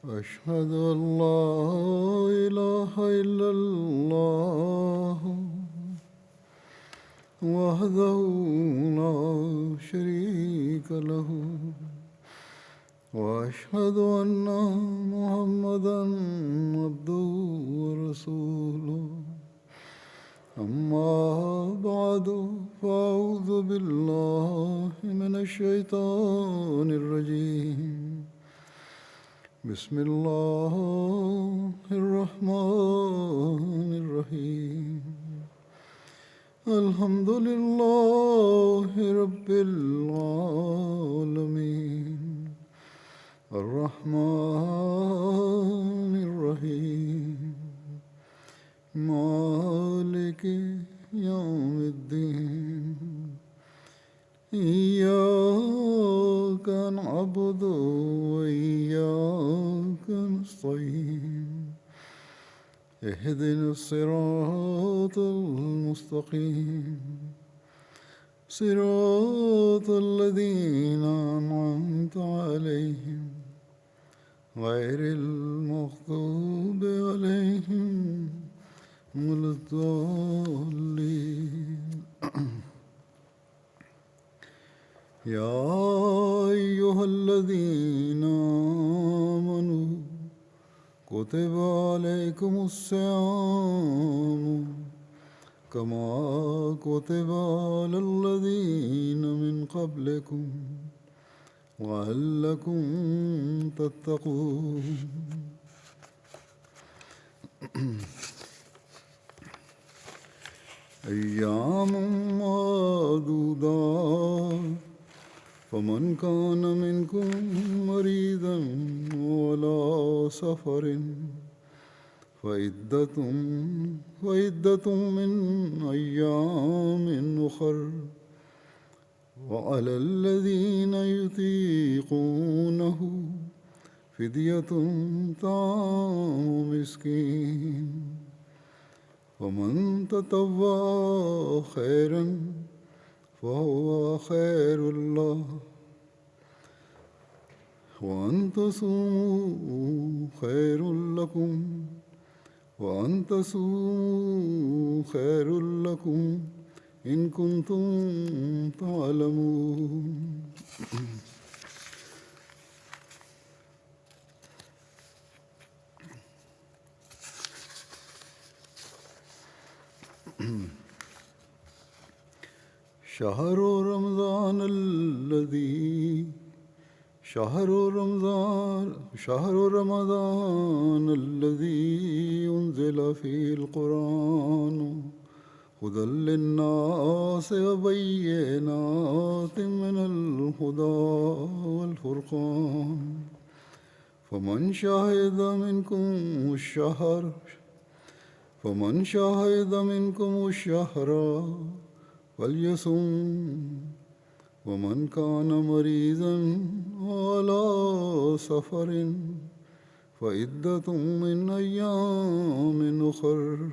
أشهد أن لا إله إلا الله وحده لا شريك له وأشهد أن محمدا عبده ورسوله أما بعد فأعوذ بالله من الشيطان الرجيم بسم الله الرحمن الرحيم الحمد لله رب العالمين الرحمن الرحيم مالك يوم الدين إياك نعبد وإياك نستعين اهدنا الصراط المستقيم صراط الذين أنعمت عليهم غير المغضوب عليهم ولا الضالين يا أيها الذين آمنوا كتب عليكم الصيام كما كتب على الذين من قبلكم لعلكم تتقون أيام معدودات فمن كان منكم مريضا وعلى سفر فعدة من أيام أخر وعلى الذين يطيقونه فدية طعام مسكين ومن تطوع خيرا فهو خير الله وأن تصوموا خير لكم وأن تصوموا خير لكم إن كنتم تعلمون شهر رمضان الذي أنزل فيه القرآن هدى للناس وبينات من الهدى والفرقان فمن شهد منكم الشهر فليصم ومن كان مريضا على سفر فعدة من أيام أخر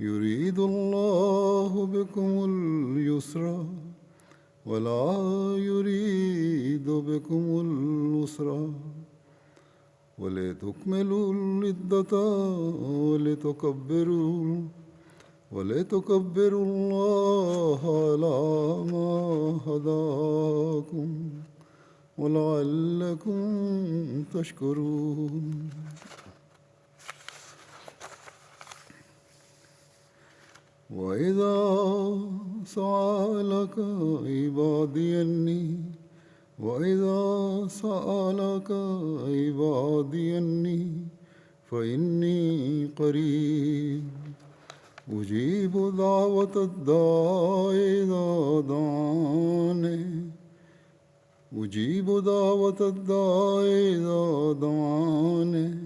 يريد الله بكم اليسر ولا يريد بكم العسر ولتكملوا العدة ولتكبروا الله على ما هداكم ولعلكم تشكرون وإذا سألك عبادي أني فإني قريب أجيب دعوة الداع إذا دعاني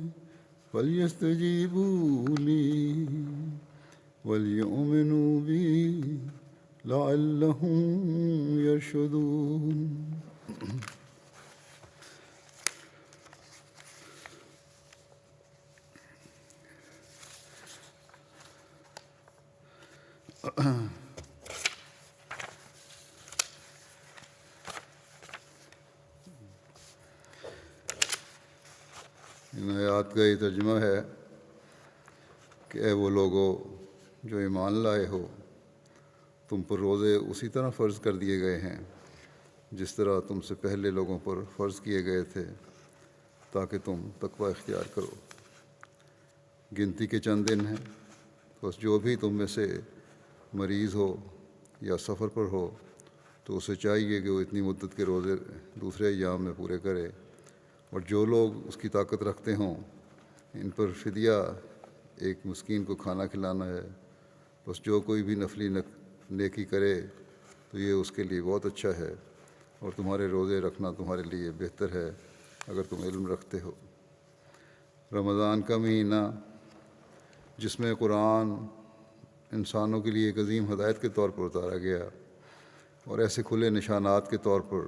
فليستجيبوا لي وليؤمنوا بي لعلهم يرشدون ان آیات کا یہ ترجمہ ہے کہ اے وہ لوگو جو ایمان لائے ہو، تم پر روزے اسی طرح فرض کر دیے گئے ہیں جس طرح تم سے پہلے لوگوں پر فرض کیے گئے تھے، تاکہ تم تقوی اختیار کرو۔ گنتی کے چند دن ہیں، بس جو بھی تم میں سے مریض ہو یا سفر پر ہو تو اسے چاہیے کہ وہ اتنی مدت کے روزے دوسرے ایام میں پورے کرے، اور جو لوگ اس کی طاقت رکھتے ہوں ان پر فدیہ ایک مسکین کو کھانا کھلانا ہے۔ بس جو کوئی بھی نفلی نیکی کرے تو یہ اس کے لیے بہت اچھا ہے، اور تمہارے روزے رکھنا تمہارے لیے بہتر ہے اگر تم علم رکھتے ہو۔ رمضان کا مہینہ جس میں قرآن انسانوں کے لیے ایک عظیم ہدایت کے طور پر اتارا گیا، اور ایسے کھلے نشانات کے طور پر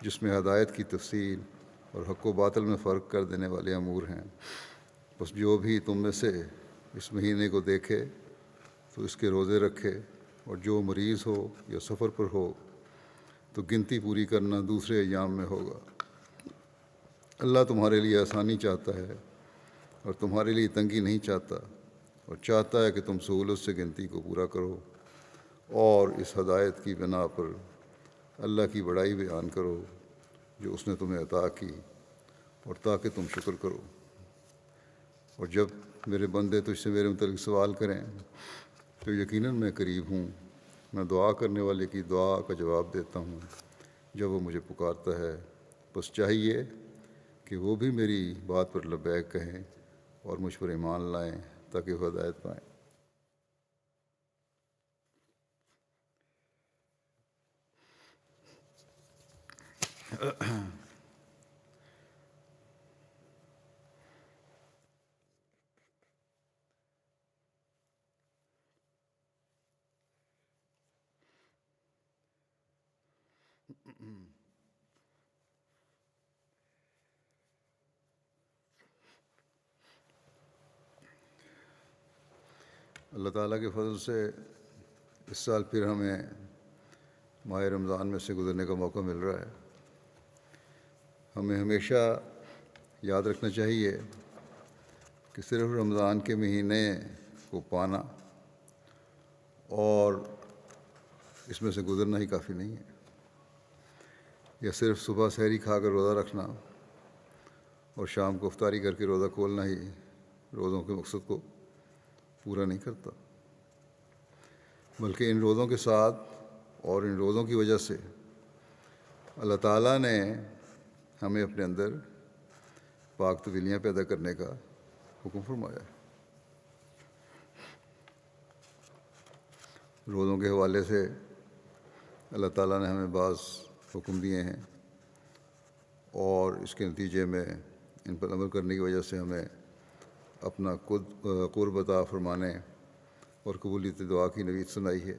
جس میں ہدایت کی تفصیل اور حق و باطل میں فرق کر دینے والے امور ہیں۔ بس جو بھی تم میں سے اس مہینے کو دیکھے تو اس کے روزے رکھے، اور جو مریض ہو یا سفر پر ہو تو گنتی پوری کرنا دوسرے ایام میں ہوگا۔ اللہ تمہارے لیے آسانی چاہتا ہے اور تمہارے لیے تنگی نہیں چاہتا، اور چاہتا ہے کہ تم سہولت سے گنتی کو پورا کرو، اور اس ہدایت کی بنا پر اللہ کی بڑائی بیان کرو جو اس نے تمہیں عطا کی، اور تاکہ تم شکر کرو۔ اور جب میرے بندے تجھ سے میرے متعلق سوال کریں تو یقیناً میں قریب ہوں، میں دعا کرنے والے کی دعا کا جواب دیتا ہوں جب وہ مجھے پکارتا ہے۔ بس چاہیے کہ وہ بھی میری بات پر لبیک کہیں اور مجھ پر ایمان لائیں تاکہ وہ ہدایت پائیں۔ اللہ تعالیٰ کے فضل سے اس سال پھر ہمیں ماہ رمضان میں سے گزرنے کا موقع مل رہا ہے۔ ہمیں ہمیشہ یاد رکھنا چاہیے کہ صرف رمضان کے مہینے کو پانا اور اس میں سے گزرنا ہی کافی نہیں ہے، یا صرف صبح سحری کھا کر روزہ رکھنا اور شام کو افطاری کر کے روزہ کھولنا ہی روزوں کے مقصد کو پورا نہیں کرتا، بلکہ ان روزوں کے ساتھ اور ان روزوں کی وجہ سے اللہ تعالیٰ نے ہمیں اپنے اندر پاک طبیلیاں پیدا کرنے کا حکم فرمایا ہے۔ روزوں کے حوالے سے اللہ تعالیٰ نے ہمیں بعض حکم دیے ہیں، اور اس کے نتیجے میں ان پر عمل کرنے کی وجہ سے ہمیں اپنا قرب عطا فرمانے اور قبولیت دعا کی نوید سنائی ہے۔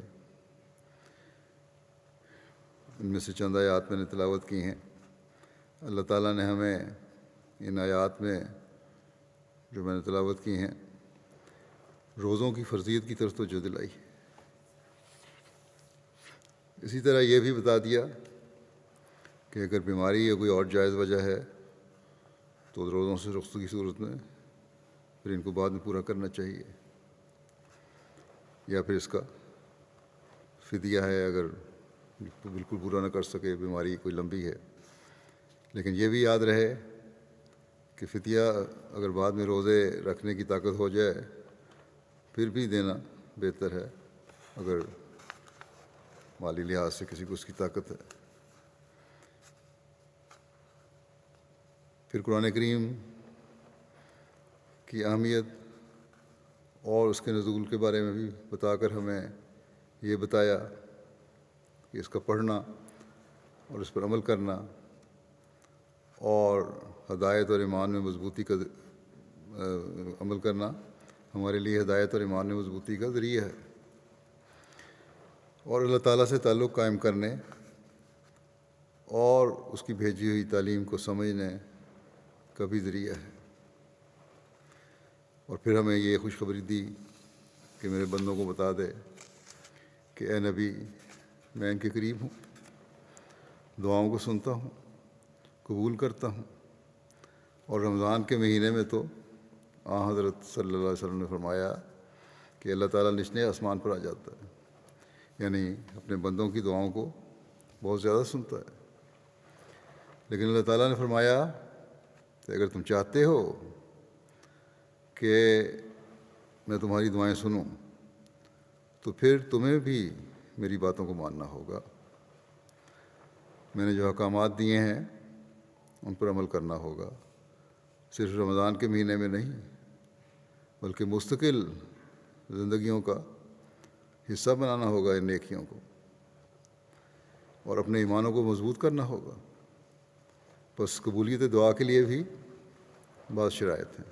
ان میں سے چند آیات میں نے تلاوت کی ہیں۔ اللہ تعالیٰ نے ہمیں ان آیات میں جو میں نے تلاوت کی ہیں روزوں کی فرضیت کی طرف توجہ دلائی۔ اسی طرح یہ بھی بتا دیا کہ اگر بیماری یا کوئی اور جائز وجہ ہے تو روزوں سے رخصتی کی صورت میں پھر ان کو بعد میں پورا کرنا چاہیے، یا پھر اس کا فدیہ ہے اگر بالکل پورا نہ کر سکے، بیماری کوئی لمبی ہے۔ لیکن یہ بھی یاد رہے کہ فدیہ اگر بعد میں روزے رکھنے کی طاقت ہو جائے پھر بھی دینا بہتر ہے اگر مالی لحاظ سے کسی کو اس کی طاقت ہے۔ پھر قرآن کریم کی اہمیت اور اس کے نزول کے بارے میں بھی بتا کر ہمیں یہ بتایا کہ اس کا پڑھنا اور اس پر عمل کرنا اور ہدایت اور ایمان میں مضبوطی کا عمل کرنا ہمارے لیے ہدایت اور ایمان میں مضبوطی کا ذریعہ ہے، اور اللہ تعالیٰ سے تعلق قائم کرنے اور اس کی بھیجی ہوئی تعلیم کو سمجھنے کا بھی ذریعہ ہے۔ اور پھر ہمیں یہ خوشخبری دی کہ میرے بندوں کو بتا دے کہ اے نبی، میں ان کے قریب ہوں، دعاؤں کو سنتا ہوں، قبول کرتا ہوں اور رمضان کے مہینے میں تو حضرت صلی اللہ علیہ وسلم نے فرمایا کہ اللہ تعالیٰ نچلے آسمان پر آ جاتا ہے، یعنی اپنے بندوں کی دعاؤں کو بہت زیادہ سنتا ہے۔ لیکن اللہ تعالیٰ نے فرمایا کہ اگر تم چاہتے ہو کہ میں تمہاری دعائیں سنوں تو پھر تمہیں بھی میری باتوں کو ماننا ہوگا، میں نے جو احکامات دیے ہیں ان پر عمل کرنا ہوگا، صرف رمضان کے مہینے میں نہیں بلکہ مستقل زندگیوں کا حصہ بنانا ہوگا ان نیکیوں کو، اور اپنے ایمانوں کو مضبوط کرنا ہوگا۔ بس قبولیت دعا کے لیے بھی بعض شرائط ہیں۔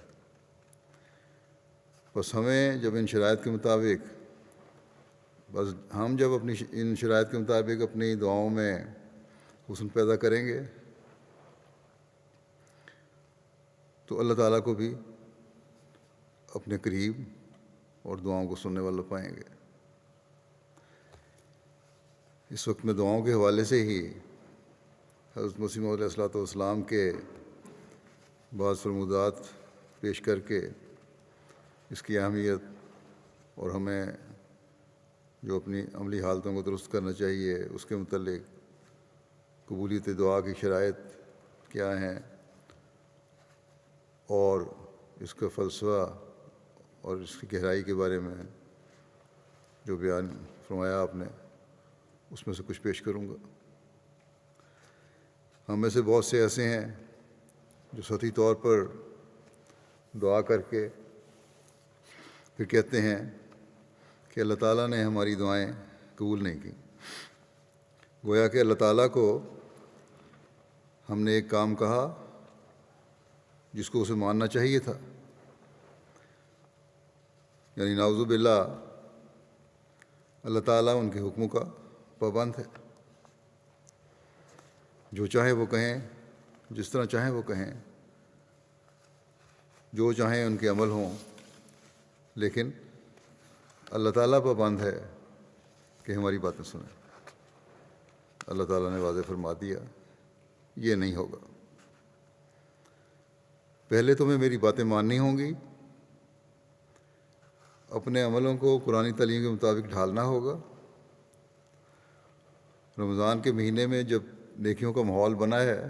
بس ہمیں جب ان شرائط کے مطابق ان شرائط کے مطابق اپنی دعاؤں میں حسن پیدا کریں گے تو اللہ تعالیٰ کو بھی اپنے قریب اور دعاؤں کو سننے والا پائیں گے۔ اس وقت میں دعاؤں کے حوالے سے ہی حضرت مسیح موعود علیہ السلام کے بعض فرمودات پیش کر کے اس کی اہمیت اور ہمیں جو اپنی عملی حالتوں کو درست کرنا چاہیے اس کے متعلق قبولیت دعا کی شرائط کیا ہیں اور اس کا فلسفہ اور اس کی گہرائی کے بارے میں جو بیان فرمایا آپ نے، اس میں سے کچھ پیش کروں گا۔ ہم میں سے بہت سے ایسے ہیں جو سطحی طور پر دعا کر کے پھر کہتے ہیں کہ اللہ تعالیٰ نے ہماری دعائیں قبول نہیں کیں، گویا کہ اللہ تعالیٰ کو ہم نے ایک کام کہا جس کو اسے ماننا چاہیے تھا، یعنی نعوذ باللہ اللہ تعالیٰ ان کے حکموں کا پابند ہے، جو چاہے وہ کہیں، جس طرح چاہیں وہ کہیں، جو چاہیں ان کے عمل ہوں، لیکن اللہ تعالیٰ پابند ہے کہ ہماری باتیں سنیں۔ اللہ تعالیٰ نے واضح فرما دیا یہ نہیں ہوگا، پہلے تمہیں میری باتیں ماننی ہوں گی، اپنے عملوں کو قرآنی تعلیم کے مطابق ڈھالنا ہوگا۔ رمضان کے مہینے میں جب نیکیوں کا ماحول بنا ہے،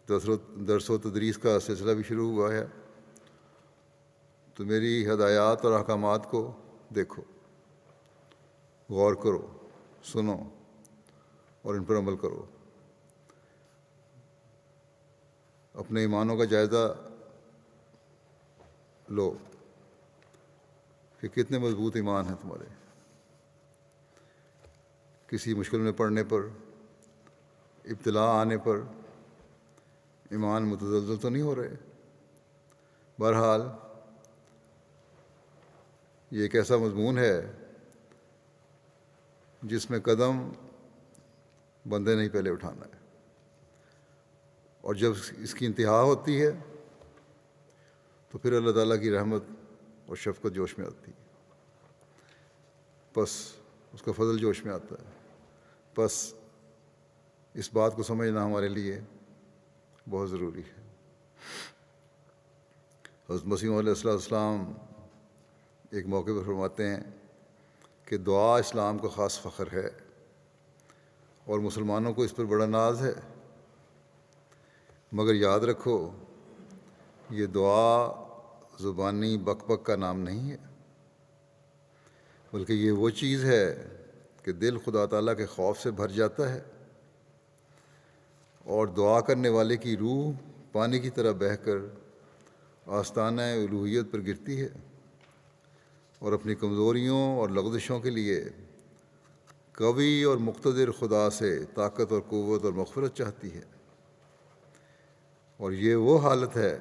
درس و تدریس کا سلسلہ بھی شروع ہوا ہے، تو میری ہدایات اور احکامات کو دیکھو، غور کرو، سنو اور ان پر عمل کرو، اپنے ایمانوں کا جائزہ لو کہ کتنے مضبوط ایمان ہیں تمہارے، کسی مشکل میں پڑنے پر، ابتلا آنے پر ایمان متزلزل تو نہیں ہو رہے۔ بہرحال یہ ایک ایسا مضمون ہے جس میں قدم بندے نہیں پہلے اٹھانا ہے، اور جب اس کی انتہا ہوتی ہے تو پھر اللہ تعالیٰ کی رحمت اور شفقت جوش میں آتی ہے، بس اس کا فضل جوش میں آتا ہے۔ بس اس بات کو سمجھنا ہمارے لیے بہت ضروری ہے۔ حضرت مسیح موعود علیہ السلام ایک موقع پر فرماتے ہیں کہ دعا اسلام کا خاص فخر ہے اور مسلمانوں کو اس پر بڑا ناز ہے، مگر یاد رکھو یہ دعا زبانی بک بک کا نام نہیں ہے، بلکہ یہ وہ چیز ہے کہ دل خدا تعالیٰ کے خوف سے بھر جاتا ہے، اور دعا کرنے والے کی روح پانی کی طرح بہہ کر آستانہ الوہیت پر گرتی ہے، اور اپنی کمزوریوں اور لغزشوں کے لیے قوی اور مقتدر خدا سے طاقت اور قوت اور مغفرت چاہتی ہے۔ اور یہ وہ حالت ہے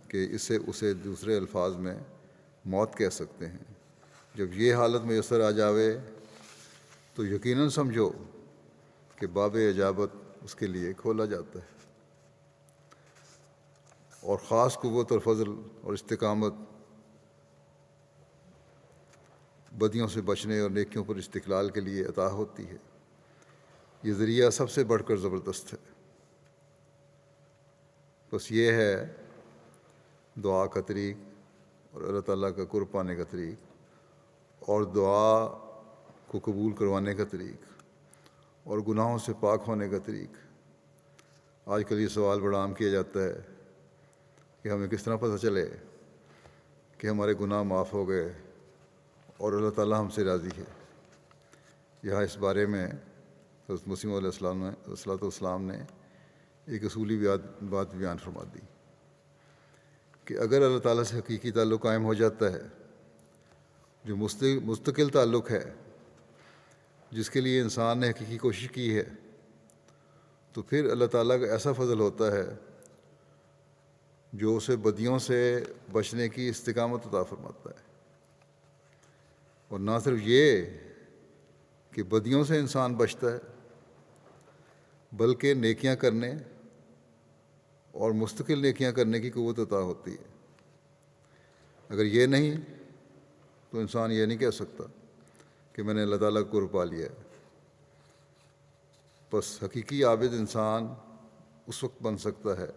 کہ اسے دوسرے الفاظ میں موت کہہ سکتے ہیں۔ جب یہ حالت میسر آ جاوے تو یقیناً سمجھو کہ باب اجابت اس کے لیے کھولا جاتا ہے، اور خاص قوت اور فضل اور استقامت بدیوں سے بچنے اور نیکیوں پر استقلال کے لیے عطا ہوتی ہے۔ یہ ذریعہ سب سے بڑھ کر زبردست ہے۔ بس یہ ہے دعا کا طریق اور اللہ تعالیٰ کا قرب پانے کا طریق اور دعا کو قبول کروانے کا طریق اور گناہوں سے پاک ہونے کا طریق۔ آج کل یہ سوال بڑا عام کیا جاتا ہے کہ ہمیں کس طرح پتہ چلے کہ ہمارے گناہ معاف ہو گئے اور اللہ تعالیٰ ہم سے راضی ہے۔ یہاں اس بارے میں حضرت مسیح علیہ السلام نے ایک اصولی بات بیان فرما دی کہ اگر اللہ تعالیٰ سے حقیقی تعلق قائم ہو جاتا ہے، جو مستقل تعلق ہے، جس کے لیے انسان نے حقیقی کوشش کی ہے، تو پھر اللہ تعالیٰ کا ایسا فضل ہوتا ہے جو اسے بدیوں سے بچنے کی استقامت عطا فرماتا ہے۔ اور نہ صرف یہ کہ بدیوں سے انسان بچتا ہے، بلکہ نیکیاں کرنے اور مستقل نیکیاں کرنے کی قوت عطا ہوتی ہے۔ اگر یہ نہیں تو انسان یہ نہیں کہہ سکتا کہ میں نے اللہ تعالیٰ کو قرب پا لیا ہے۔ بس حقیقی عابد انسان اس وقت بن سکتا ہے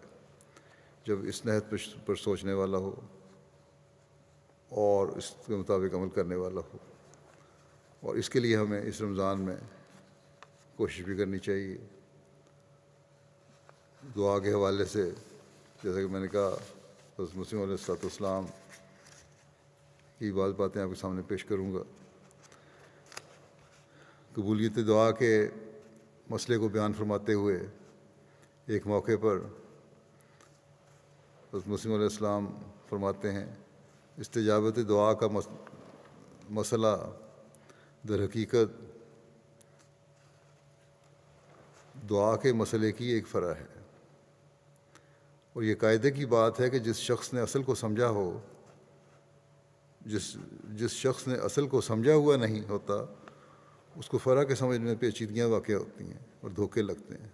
جب اس نہج پر سوچنے والا ہو اور اس کے مطابق عمل کرنے والا ہو، اور اس کے لیے ہمیں اس رمضان میں کوشش بھی کرنی چاہیے۔ دعا کے حوالے سے جیسا کہ میں نے کہا، حضرت مسیح علیہ السلام کی بعض باتیں آپ کے سامنے پیش کروں گا۔ قبولیت دعا کے مسئلے کو بیان فرماتے ہوئے ایک موقع پر حضرت مسیح علیہ السلام فرماتے ہیں، استجابت دعا کا مسئلہ در حقیقت دعا کے مسئلے کی ایک فرع ہے، اور یہ قاعدے کی بات ہے کہ جس شخص نے اصل کو سمجھا ہو، جس شخص نے اصل کو سمجھا ہوا نہیں ہوتا، اس کو فرع کے سمجھنے میں پیچیدگیاں واقع ہوتی ہیں اور دھوکے لگتے ہیں۔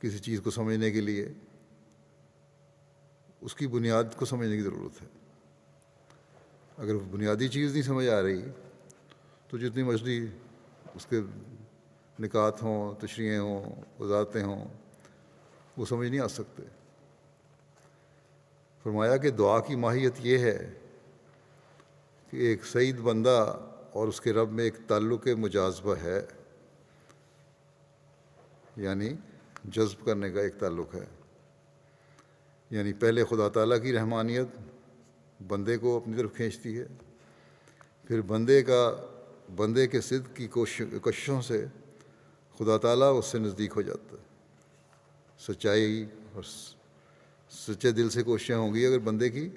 کسی چیز کو سمجھنے کے لیے اس کی بنیاد کو سمجھنے کی ضرورت ہے۔ اگر بنیادی چیز نہیں سمجھ آ رہی تو جتنی مرضی اس کے نکات ہوں، تشریحیں ہوں، وضاحتیں ہوں، وہ سمجھ نہیں آ سکتے۔ فرمایا کہ دعا کی ماہیت یہ ہے کہ ایک سعید بندہ اور اس کے رب میں ایک تعلق مجاذبہ ہے، یعنی جذب کرنے کا ایک تعلق ہے۔ یعنی پہلے خدا تعالیٰ کی رحمانیت بندے کو اپنی طرف کھینچتی ہے، پھر بندے کے صدق کی کوششوں سے خدا تعالیٰ اس سے نزدیک ہو جاتا ہے۔ سچائی اور سچے دل سے کوششیں ہوں گی اگر بندے کی،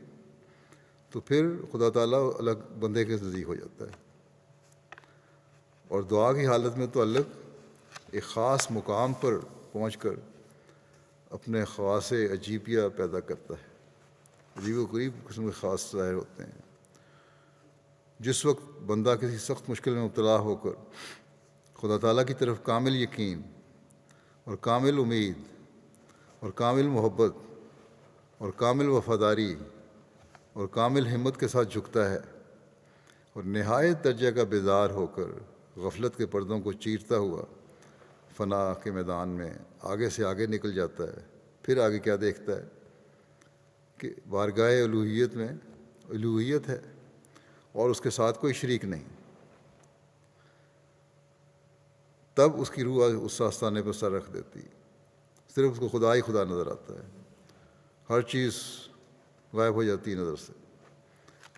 تو پھر خدا تعالیٰ الگ بندے کے نزدیک ہو جاتا ہے۔ اور دعا کی حالت میں تعلق ایک خاص مقام پر پہنچ کر اپنے خواص عجیبیہ پیدا کرتا ہے، عجیب و غریب قسم کے خاص ظاہر ہوتے ہیں۔ جس وقت بندہ کسی سخت مشکل میں مبتلا ہو کر خدا تعالیٰ کی طرف کامل یقین اور کامل امید اور کامل محبت اور کامل وفاداری اور کامل ہمت کے ساتھ جھکتا ہے اور نہایت درجہ کا بیدار ہو کر غفلت کے پردوں کو چیرتا ہوا فنا کے میدان میں آگے سے آگے نکل جاتا ہے، پھر آگے کیا دیکھتا ہے کہ بارگاہ الوہیت میں الوہیت ہے اور اس کے ساتھ کوئی شریک نہیں۔ تب اس کی روح اس آستانے پر سر رکھ دیتی، صرف اس کو خدا ہی خدا نظر آتا ہے، ہر چیز غائب ہو جاتی ہے نظر سے،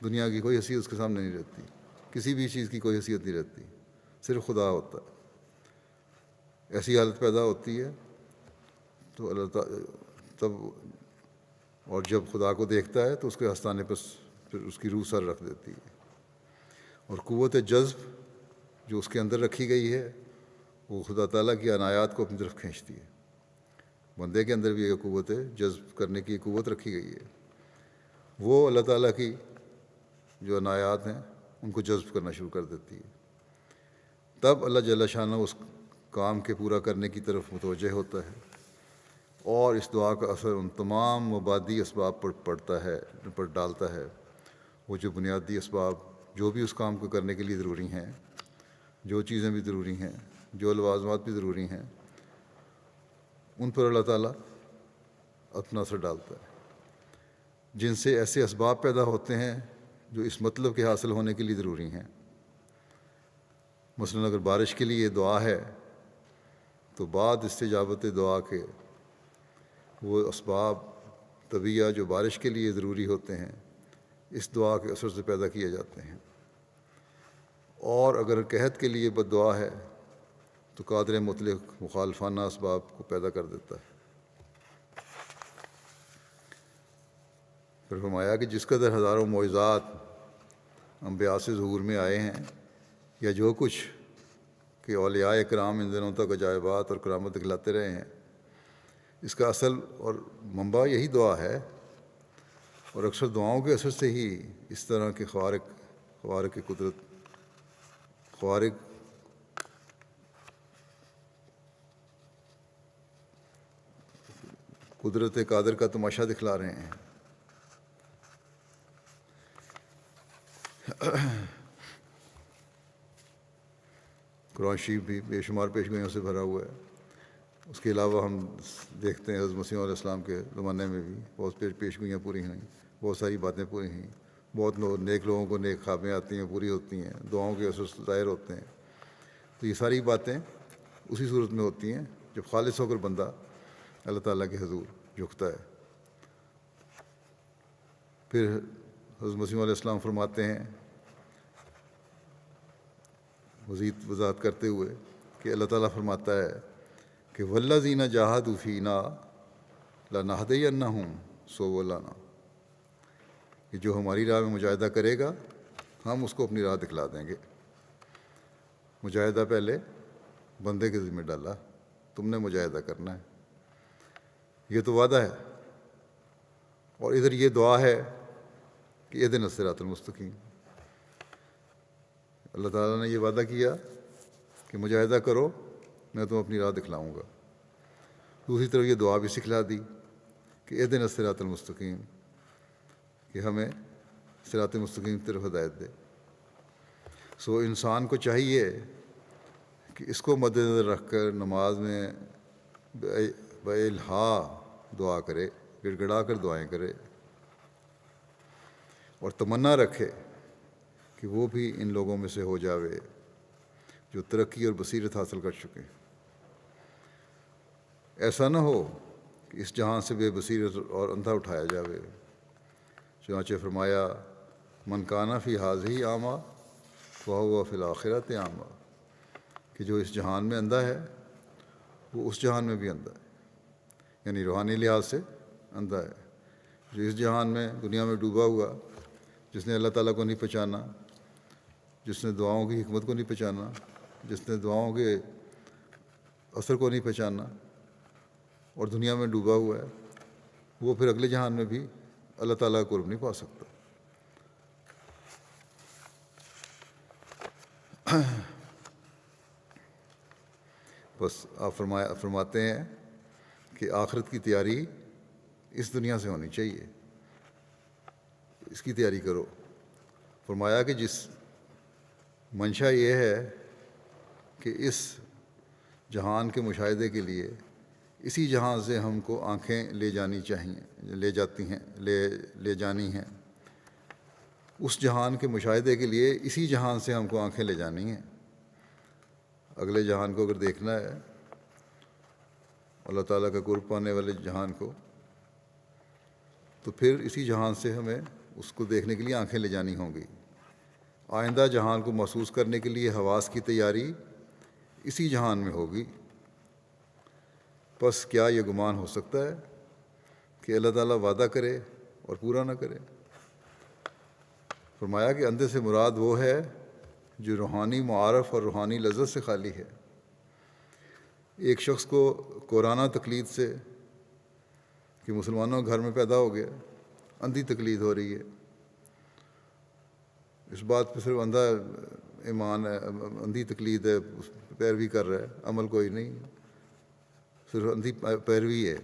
دنیا کی کوئی حیثیت اس کے سامنے نہیں رہتی، کسی بھی چیز کی کوئی حیثیت نہیں رہتی، صرف خدا ہوتا ہے۔ ایسی حالت پیدا ہوتی ہے تو اللہ تعالیٰ تب، اور جب خدا کو دیکھتا ہے تو اس کے آستانے پر پھر اس کی روح سر رکھ دیتی ہے، اور قوت جذب جو اس کے اندر رکھی گئی ہے وہ خدا تعالیٰ کی عنایات کو اپنی طرف کھینچتی ہے۔ بندے کے اندر بھی ایک قوت جذب کرنے کی قوت رکھی گئی ہے، وہ اللہ تعالیٰ کی جو عنایات ہیں ان کو جذب کرنا شروع کر دیتی ہے۔ تب اللہ جل شانہ اس کام کے پورا کرنے کی طرف متوجہ ہوتا ہے، اور اس دعا کا اثر ان تمام مبادی اسباب پر ڈالتا ہے، وہ جو بنیادی اسباب جو بھی اس کام کو کرنے کے لیے ضروری ہیں، جو چیزیں بھی ضروری ہیں، جو لوازمات بھی ضروری ہیں، ان پر اللہ تعالیٰ اپنا اثر ڈالتا ہے، جن سے ایسے اسباب پیدا ہوتے ہیں جو اس مطلب کے حاصل ہونے کے لیے ضروری ہیں۔ مثلاً اگر بارش کے لیے دعا ہے تو بعد استجابت دعا کے وہ اسباب طبیعہ جو بارش کے لیے ضروری ہوتے ہیں اس دعا کے اثر سے پیدا کیے جاتے ہیں۔ اور اگر قحط کے لیے بد دعا ہے تو قادر مطلق مخالفانہ اسباب کو پیدا کر دیتا ہے۔ پھر فرمایا کہ جس قدر ہزاروں معجزات انبیاء سے ظہور میں آئے ہیں، یا جو کچھ کہ اولیاء کرام ان دنوں تک عجائبات اور کرامت دکھلاتے رہے ہیں، اس کا اصل اور منبع یہی دعا ہے، اور اکثر دعاؤں کے اثر سے ہی اس طرح کے خوارق قدرت قادر کا تماشا دکھلا رہے ہیں۔ قرآن شریف بھی بے شمار پیشگوئیوں سے بھرا ہوا ہے۔ اس کے علاوہ ہم دیکھتے ہیں حضرت مسیح علیہ السلام کے زمانے میں بھی بہت پیشگوئیاں پوری ہوئیں، بہت ساری باتیں پوری ہوئیں، بہت نیک لوگوں کو نیک خوابیں آتی ہیں، پوری ہوتی ہیں، دعاؤں کے اثر ظاہر ہوتے ہیں۔ تو یہ ساری باتیں اسی صورت میں ہوتی ہیں جب خالص ہو کر بندہ اللہ تعالیٰ کے حضور جھکتا ہے۔ پھر حضرت مسیح علیہ السلام فرماتے ہیں مزید وضاحت کرتے ہوئے کہ اللہ تعالیٰ فرماتا ہے کہ والذین جاہدوا فینا لنہدینہم سبلنا، کہ جو ہماری راہ میں مجاہدہ کرے گا ہم اس کو اپنی راہ دکھلا دیں گے۔ مجاہدہ پہلے بندے کے ذمہ ڈالا، تم نے مجاہدہ کرنا ہے، یہ تو وعدہ ہے، اور ادھر یہ دعا ہے کہ اہدنا الصراط المستقیم۔ اللہ تعالیٰ نے یہ وعدہ کیا کہ مجاہدہ کرو، میں تمہیں اپنی راہ دکھلاؤں گا۔ دوسری طرف یہ دعا بھی سکھلا دی کہ اہدنا الصراط المستقیم، کہ ہمیں صراط مستقیم کی طرف ہدایت دے۔ سو انسان کو چاہیے کہ اس کو مد نظر رکھ کر نماز میں بِالْحَا دعا کرے، گڑ گڑا کر دعائیں کرے، اور تمنا رکھے کہ وہ بھی ان لوگوں میں سے ہو جاوے جو ترقی اور بصیرت حاصل کر چکے۔ ایسا نہ ہو کہ اس جہان سے بے بصیرت اور اندھا اٹھایا جاوے۔ چنانچہ فرمایا من کان فی ھذہ اعمیٰ فہو فی الآخرۃ اعمیٰ، کہ جو اس جہان میں اندھا ہے وہ اس جہان میں بھی اندھا ہے، یعنی روحانی لحاظ سے اندھا ہے۔ جو اس جہان میں دنیا میں ڈوبا ہوا، جس نے اللہ تعالیٰ کو نہیں پہچانا، جس نے دعاؤں کی حکمت کو نہیں پہچانا، جس نے دعاؤں کے اثر کو نہیں پہچانا اور دنیا میں ڈوبا ہوا ہے، وہ پھر اگلے جہان میں بھی اللہ تعالیٰ کا قرب نہیں پا سکتا۔ بس آپ فرماتے ہیں کہ آخرت کی تیاری اس دنیا سے ہونی چاہیے، اس کی تیاری کرو۔ فرمایا کہ جس منشا یہ ہے کہ اس جہان کے مشاہدے کے لیے اسی جہان سے ہم کو آنکھیں لے جانی ہیں، اس جہان کے مشاہدے کے لیے اسی جہان سے ہم کو آنکھیں لے جانی ہیں۔ اگلے جہان کو اگر دیکھنا ہے، اللہ تعالیٰ کا قرب پانے والے جہان کو، تو پھر اسی جہان سے ہمیں اس کو دیکھنے کے لیے آنکھیں لے جانی ہوں گی۔ آئندہ جہان کو محسوس کرنے کے لیے حواس کی تیاری اسی جہان میں ہوگی۔ پس کیا یہ گمان ہو سکتا ہے کہ اللہ تعالیٰ وعدہ کرے اور پورا نہ کرے؟ فرمایا کہ اندھے سے مراد وہ ہے جو روحانی معارف اور روحانی لذت سے خالی ہے۔ ایک شخص کو قرآنہ تقلید سے کہ مسلمانوں کے گھر میں پیدا ہو گیا، اندھی تقلید ہو رہی ہے، اس بات پہ صرف اندھا ایمان ہے، اندھی تقلید ہے، اس پہ پیروی کر رہا ہے، عمل کوئی نہیں، صرف اندھی پیروی ہے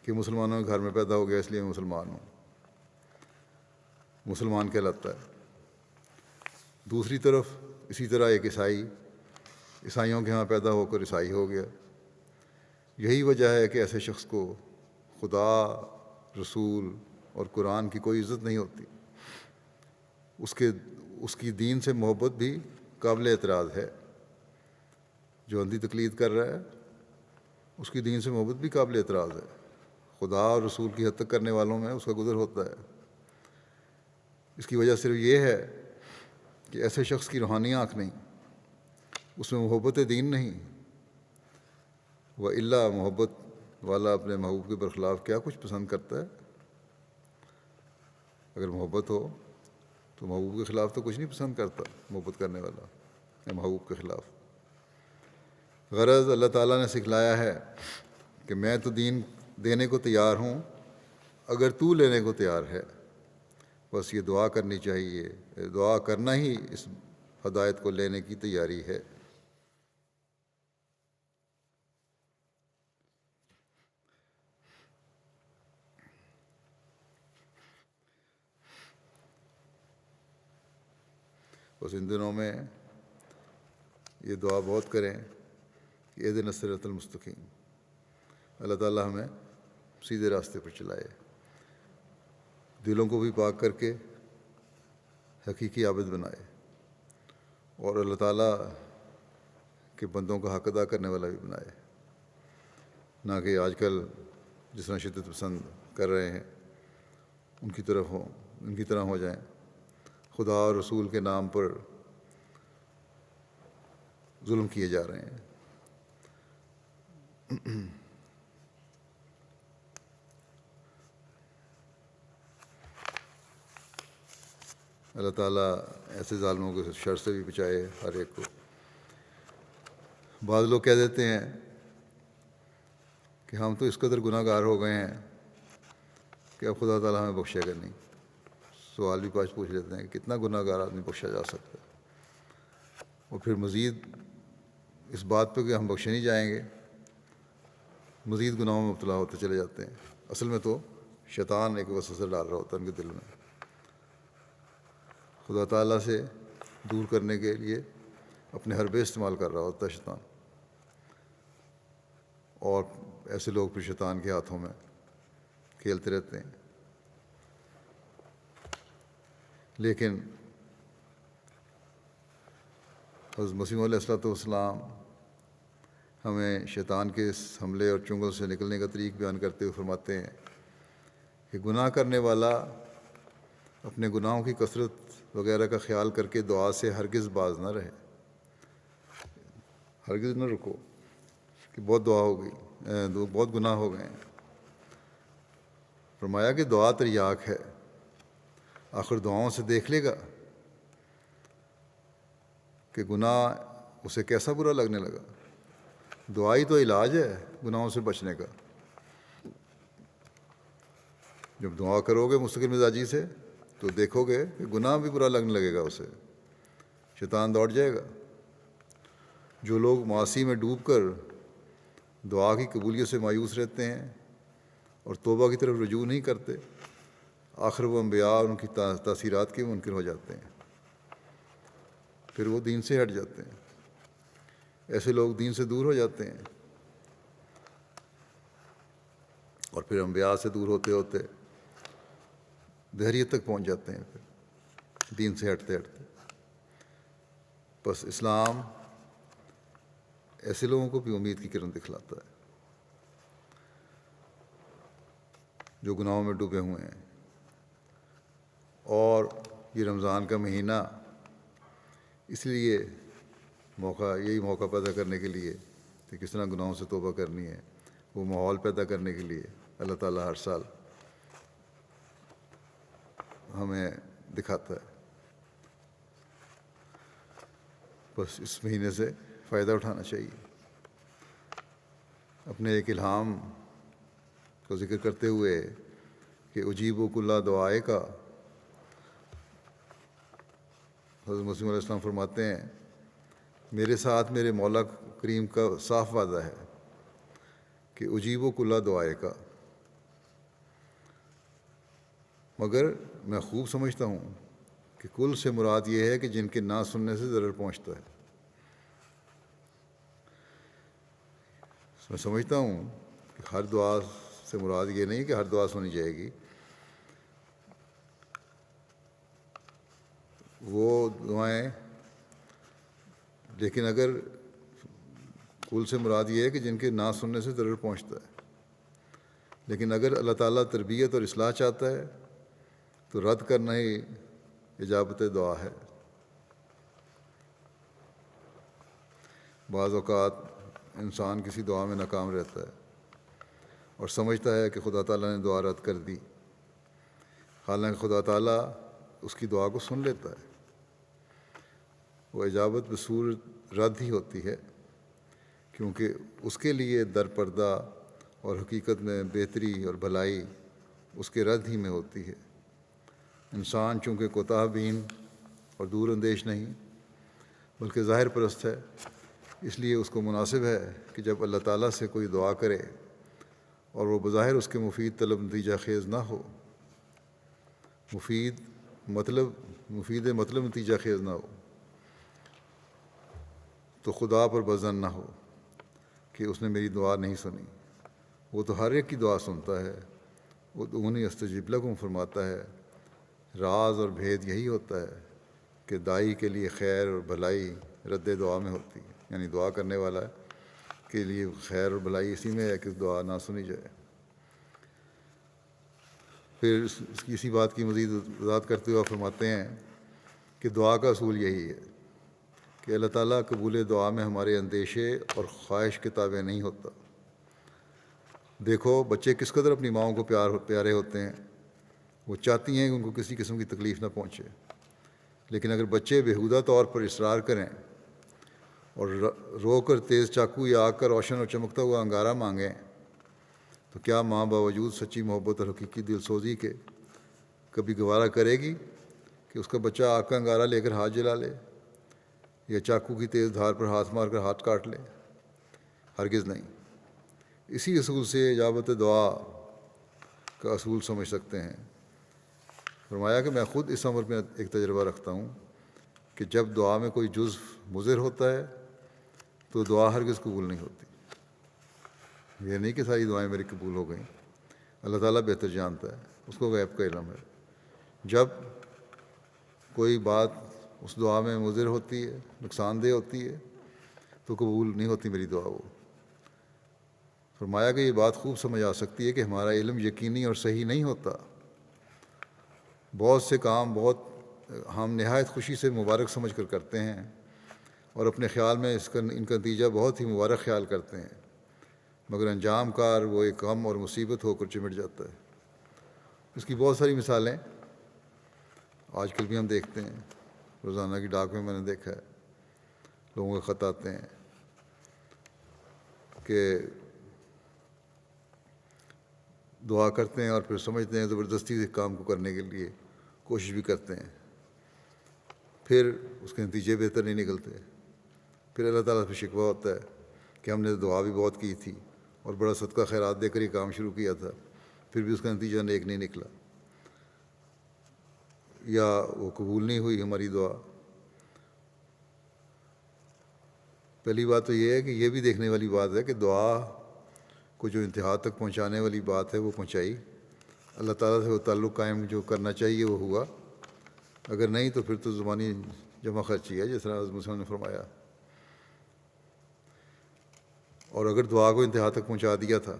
کہ مسلمانوں کے گھر میں پیدا ہو گیا اس لیے میں مسلمان ہوں، مسلمان کہلاتا ہے۔ دوسری طرف اسی طرح ایک عیسائیوں کے ہاں پیدا ہو کر عیسائی ہو گیا۔ یہی وجہ ہے کہ ایسے شخص کو خدا، رسول اور قرآن کی کوئی عزت نہیں ہوتی۔ اس کی دین سے محبت بھی قابل اعتراض ہے۔ جو اندھی تقلید کر رہا ہے اس کی دین سے محبت بھی قابل اعتراض ہے۔ خدا اور رسول کی حد تک کرنے والوں میں اس کا گزر ہوتا ہے۔ اس کی وجہ صرف یہ ہے کہ ایسے شخص کی روحانی آنکھ نہیں، اس میں محبت دین نہیں۔ وَإِلَّا محبت والا اپنے محبوب کے برخلاف کیا کچھ پسند کرتا ہے؟ اگر محبت ہو تو محبوب کے خلاف تو کچھ نہیں پسند کرتا محبت کرنے والا یا محبوب کے خلاف۔ غرض اللہ تعالیٰ نے سکھلایا ہے کہ میں تو دین دینے کو تیار ہوں اگر تو لینے کو تیار ہے۔ بس یہ دعا کرنی چاہیے، دعا کرنا ہی اس ہدایت کو لینے کی تیاری ہے۔ بس ان دنوں میں یہ دعا بہت کریں کہ اہدنا الصراط المستقیم، اللہ تعالیٰ ہمیں سیدھے راستے پر چلائے، دلوں کو بھی پاک کر کے حقیقی عابد بنائے اور اللہ تعالیٰ کے بندوں کا حق ادا کرنے والا بھی بنائے، نہ کہ آج کل جس طرح شدت پسند کر رہے ہیں ان کی طرح ہو جائیں، خدا اور رسول کے نام پر ظلم کیے جا رہے ہیں۔ اللہ تعالیٰ ایسے ظالموں کے شر سے بھی بچائے ہر ایک کو۔ بعض لوگ کہہ دیتے ہیں کہ ہم تو اس قدر گناہ گار ہو گئے ہیں کہ اب خدا تعالیٰ ہمیں بخشے گا نہیں۔ سوال بھی پوچھ لیتے ہیں کہ کتنا گناہ گار آدمی بخشا جا سکتا ہے، اور پھر مزید اس بات پہ کہ ہم بخشے نہیں جائیں گے مزید گناہوں میں مبتلا ہوتے چلے جاتے ہیں۔ اصل میں تو شیطان ایک وسوسہ ڈال رہا ہوتا ہے ان کے دل میں، خدا تعالیٰ سے دور کرنے کے لیے اپنے حربے استعمال کر رہا ہوتا ہے شیطان، اور ایسے لوگ پھر شیطان کے ہاتھوں میں کھیلتے رہتے ہیں۔ لیکن حضرت مسیح علیہ والسلام ہمیں شیطان کے اس حملے اور چنگل سے نکلنے کا طریق بیان کرتے ہوئے فرماتے ہیں کہ گناہ کرنے والا اپنے گناہوں کی کثرت وغیرہ کا خیال کر کے دعا سے ہرگز باز نہ رہے، ہرگز نہ رکو کہ بہت دعا ہو گئی، بہت گناہ ہو گئے ہیں۔ فرمایا کہ دعا تریاک ہے، آخر دعاؤں سے دیکھ لے گا کہ گناہ اسے کیسا برا لگنے لگا۔ دعا ہی تو علاج ہے گناہوں سے بچنے کا۔ جب دعا کرو گے مستقل مزاجی سے تو دیکھو گے کہ گناہ بھی برا لگنے لگے گا، اسے شیطان دوڑ جائے گا۔ جو لوگ معاصی میں ڈوب کر دعا کی قبولیت سے مایوس رہتے ہیں اور توبہ کی طرف رجوع نہیں کرتے، آخر وہ انبیاء اور ان کی تاثیرات کے منکر ہو جاتے ہیں، پھر وہ دین سے ہٹ جاتے ہیں۔ ایسے لوگ دین سے دور ہو جاتے ہیں اور پھر انبیاء سے دور ہوتے ہوتے دہریت تک پہنچ جاتے ہیں، پھر دین سے ہٹتے ہٹتے۔ بس اسلام ایسے لوگوں کو بھی امید کی کرن دکھلاتا ہے جو گناہوں میں ڈوبے ہوئے ہیں۔ اور یہ رمضان کا مہینہ اس لیے یہی موقع پیدا کرنے کے لیے کہ کس طرح گناہوں سے توبہ کرنی ہے، وہ ماحول پیدا کرنے کے لیے اللہ تعالیٰ ہر سال ہمیں دکھاتا ہے۔ بس اس مہینے سے فائدہ اٹھانا چاہیے۔ اپنے ایک الہام کو ذکر کرتے ہوئے کہ اجیب کل دعائے کا، حضرت مسیح علیہ السلام فرماتے ہیں میرے ساتھ میرے مولا کریم کا صاف وعدہ ہے کہ اجیب کل دعائے کا، مگر میں خوب سمجھتا ہوں کہ کل سے مراد یہ ہے کہ جن کے نہ سننے سے ضرر پہنچتا ہے۔ میں سمجھتا ہوں کہ ہر دعا سے مراد یہ نہیں کہ ہر دعا سنی جائے گی، وہ دعائیں، لیکن اگر قبول سے مراد یہ ہے کہ جن کے نہ سننے سے ضرور پہنچتا ہے، لیکن اگر اللہ تعالیٰ تربیت اور اصلاح چاہتا ہے تو رد کرنا ہی اجابت دعا ہے۔ بعض اوقات انسان کسی دعا میں ناکام رہتا ہے اور سمجھتا ہے کہ خدا تعالیٰ نے دعا رد کر دی، حالانکہ خدا تعالیٰ اس کی دعا کو سن لیتا ہے۔ وہ اجابت بصورت رد ہی ہوتی ہے، کیونکہ اس کے لیے در پردہ اور حقیقت میں بہتری اور بھلائی اس کے رد ہی میں ہوتی ہے۔ انسان چونکہ کوتاہ بین اور دور اندیش نہیں بلکہ ظاہر پرست ہے، اس لیے اس کو مناسب ہے کہ جب اللہ تعالیٰ سے کوئی دعا کرے اور وہ بظاہر اس کے مفید طلب نتیجہ خیز نہ ہو، مفید مطلب نتیجہ خیز نہ ہو، تو خدا پر بظن نہ ہو کہ اس نے میری دعا نہیں سنی۔ وہ تو ہر ایک کی دعا سنتا ہے، وہ ادعونی استجب لکم فرماتا ہے۔ راز اور بھید یہی ہوتا ہے کہ داعی کے لیے خیر اور بھلائی رد دعا میں ہوتی ہے، یعنی دعا کرنے والا کے لیے خیر اور بھلائی اسی میں ہے کہ دعا نہ سنی جائے۔ پھر اس کی اسی بات کی مزید وضاحت کرتے ہوئے فرماتے ہیں کہ دعا کا اصول یہی ہے کہ اللہ تعالیٰ قبول دعا میں ہمارے اندیشے اور خواہش کے تابع نہیں ہوتا۔ دیکھو بچے کس قدر اپنی ماؤں کو پیارے ہوتے ہیں، وہ چاہتی ہیں کہ ان کو کسی قسم کی تکلیف نہ پہنچے، لیکن اگر بچے بیہودہ طور پر اصرار کریں اور رو کر تیز چاقو یا آگ کا روشن اور چمکتا ہوا انگارہ مانگیں، تو کیا ماں باوجود سچی محبت اور حقیقی دل سوزی کے کبھی گوارا کرے گی کہ اس کا بچہ آگ کا انگارہ لے کر ہاتھ جلا لے یا چاقو کی تیز دھار پر ہاتھ مار کر ہاتھ کاٹ لے؟ ہرگز نہیں۔ اسی اصول سے اجابت دعا کا اصول سمجھ سکتے ہیں۔ فرمایا کہ میں خود اس امر میں ایک تجربہ رکھتا ہوں کہ جب دعا میں کوئی جزو مضر ہوتا ہے تو دعا ہرگز قبول نہیں ہوتی۔ یہ نہیں کہ ساری دعائیں میری قبول ہو گئیں، اللہ تعالیٰ بہتر جانتا ہے، اس کو غیب کا علم ہے۔ جب کوئی بات اس دعا میں مضر ہوتی ہے، نقصان دہ ہوتی ہے، تو قبول نہیں ہوتی میری دعا۔ وہ فرمایا کہ یہ بات خوب سمجھ آ سکتی ہے کہ ہمارا علم یقینی اور صحیح نہیں ہوتا۔ بہت سے کام ہم نہایت خوشی سے مبارک سمجھ کر کرتے ہیں اور اپنے خیال میں ان کا نتیجہ بہت ہی مبارک خیال کرتے ہیں، مگر انجام کار وہ ایک غم اور مصیبت ہو کر چمٹ جاتا ہے۔ اس کی بہت ساری مثالیں آج کل بھی ہم دیکھتے ہیں، روزانہ کی ڈاک میں نے دیکھا ہے، لوگوں کے خط آتے ہیں کہ دعا کرتے ہیں اور پھر سمجھتے ہیں زبردستی سے کام کو کرنے کے لیے کوشش بھی کرتے ہیں، پھر اس کے نتیجے بہتر نہیں نکلتے، پھر اللہ تعالیٰ سے شکوہ ہوتا ہے کہ ہم نے دعا بھی بہت کی تھی اور بڑا صدقہ خیرات دے کر یہ کام شروع کیا تھا، پھر بھی اس کا نتیجہ نیک نہیں نکلا، یا وہ قبول نہیں ہوئی ہماری دعا۔ پہلی بات تو یہ ہے کہ یہ بھی دیکھنے والی بات ہے کہ دعا کو جو انتہا تک پہنچانے والی بات ہے وہ پہنچائی، اللہ تعالیٰ سے وہ تعلق قائم جو کرنا چاہیے وہ ہوا، اگر نہیں تو پھر تو زبانی جمع خرچی ہے، جس طرح حضرت مسلم نے فرمایا۔ اور اگر دعا کو انتہا تک پہنچا دیا تھا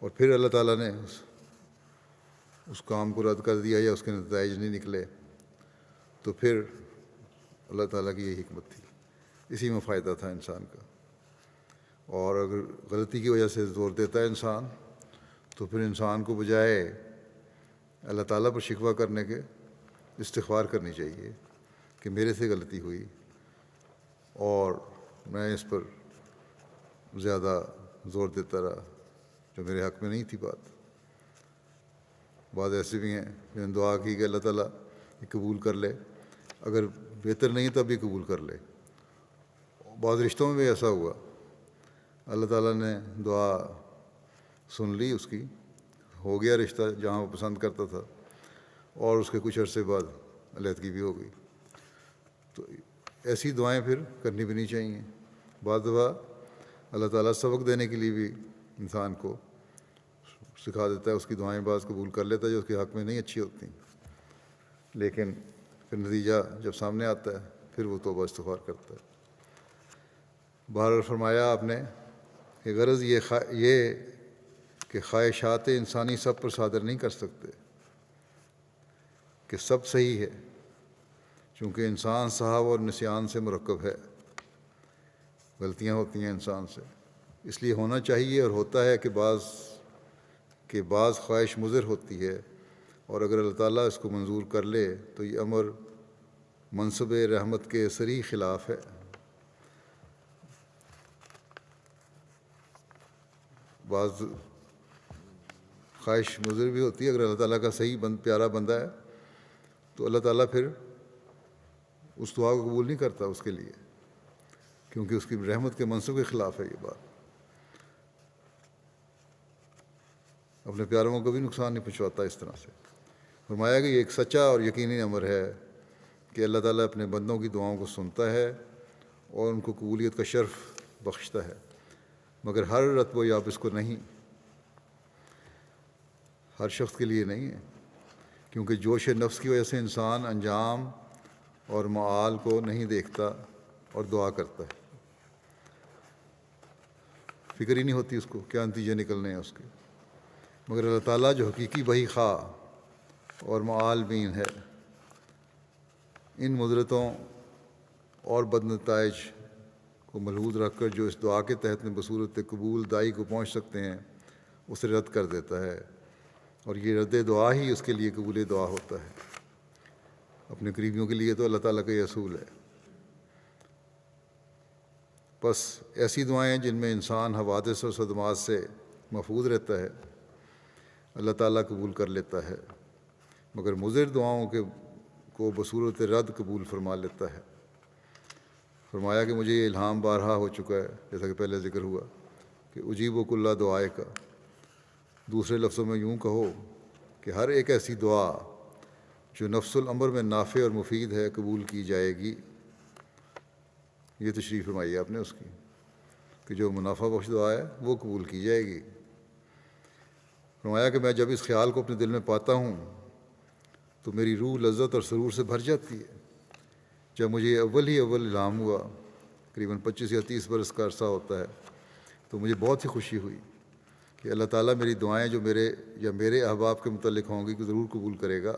اور پھر اللہ تعالیٰ نے اس کام کو رد کر دیا یا اس کے نتائج نہیں نکلے، تو پھر اللہ تعالیٰ کی یہ حکمت تھی، اسی میں فائدہ تھا انسان کا۔ اور اگر غلطی کی وجہ سے زور دیتا ہے انسان، تو پھر انسان کو بجائے اللہ تعالیٰ پر شکوہ کرنے کے استغفار کرنی چاہیے کہ میرے سے غلطی ہوئی اور میں اس پر زیادہ زور دیتا رہا جو میرے حق میں نہیں تھی بات۔ بعض ایسے بھی ہیں جنہوں نے دعا کی کہ اللہ تعالیٰ یہ قبول کر لے، اگر بہتر نہیں تب بھی قبول کر لے۔ بعض رشتوں میں بھی ایسا ہوا، اللہ تعالیٰ نے دعا سن لی، اس کی ہو گیا رشتہ جہاں وہ پسند کرتا تھا، اور اس کے کچھ عرصے بعد علیحدگی بھی ہو گئی۔ تو ایسی دعائیں پھر کرنی بھی نہیں چاہیے۔ بعض دفعہ اللہ تعالیٰ سبق دینے کے لیے بھی انسان کو سکھا دیتا ہے، اس کی دعائیں بعض قبول کر لیتا ہے جو اس کے حق میں نہیں اچھی ہوتی، لیکن پھر نتیجہ جب سامنے آتا ہے پھر وہ توبہ استغفار کرتا ہے۔ بہرحال فرمایا آپ نے کہ غرض یہ کہ خواہشات انسانی سب پر صادر نہیں کر سکتے کہ سب صحیح ہے، چونکہ انسان سہو اور نسیان سے مرکب ہے، غلطیاں ہوتی ہیں انسان سے، اس لیے ہونا چاہیے اور ہوتا ہے کہ بعض خواہش مضر ہوتی ہے، اور اگر اللہ تعالیٰ اس کو منظور کر لے تو یہ امر منصب رحمت کے صریح خلاف ہے۔ بعض خواہش مضر بھی ہوتی ہے، اگر اللہ تعالیٰ کا صحیح پیارا بندہ ہے تو اللہ تعالیٰ پھر اس دعا کو قبول نہیں کرتا اس کے لیے، کیونکہ اس کی رحمت کے منصب کے خلاف ہے۔ یہ بات اپنے پیاروں کو کبھی نقصان نہیں پہنچواتا اس طرح سے۔ فرمایا کہ یہ ایک سچا اور یقینی امر ہے کہ اللہ تعالیٰ اپنے بندوں کی دعاؤں کو سنتا ہے اور ان کو قبولیت کا شرف بخشتا ہے، مگر ہر رتب و یابس کو نہیں، ہر شخص کے لیے نہیں ہے، کیونکہ جوش نفس کی وجہ سے انسان انجام اور معال کو نہیں دیکھتا اور دعا کرتا ہے، فکر ہی نہیں ہوتی اس کو کیا نتیجے نکلنے ہیں اس کے، مگر اللہ تعالیٰ جو حقیقی بہی خواہ اور معال بین ہے، ان مضرتوں اور بد نتائج کو ملحوظ رکھ کر جو اس دعا کے تحت میں بصورت قبول دائی کو پہنچ سکتے ہیں اسے رد کر دیتا ہے، اور یہ رد دعا ہی اس کے لیے قبول دعا ہوتا ہے۔ اپنے قریبیوں کے لیے تو اللہ تعالیٰ کا یہ اصول ہے۔ بس ایسی دعائیں جن میں انسان حوادث اور صدمات سے محفوظ رہتا ہے اللہ تعالیٰ قبول کر لیتا ہے، مگر مضر دعاؤں کو بصورت رد قبول فرما لیتا ہے۔ فرمایا کہ مجھے یہ الہام بارہا ہو چکا ہے، جیسا کہ پہلے ذکر ہوا کہ اجیب و کلّا دعائے کا، دوسرے لفظوں میں یوں کہو کہ ہر ایک ایسی دعا جو نفس الامر میں نافع اور مفید ہے قبول کی جائے گی۔ یہ تشریح فرمائی آپ نے اس کی کہ جو منافع بخش دعا ہے وہ قبول کی جائے گی۔ فرمایا کہ میں جب اس خیال کو اپنے دل میں پاتا ہوں تو میری روح لذت اور سرور سے بھر جاتی ہے۔ جب مجھے اول الہام ہوا، تقریباً 25 یا 30 برس کا عرصہ ہوتا ہے، تو مجھے بہت ہی خوشی ہوئی کہ اللہ تعالیٰ میری دعائیں جو میرے احباب کے متعلق ہوں گی کہ ضرور قبول کرے گا۔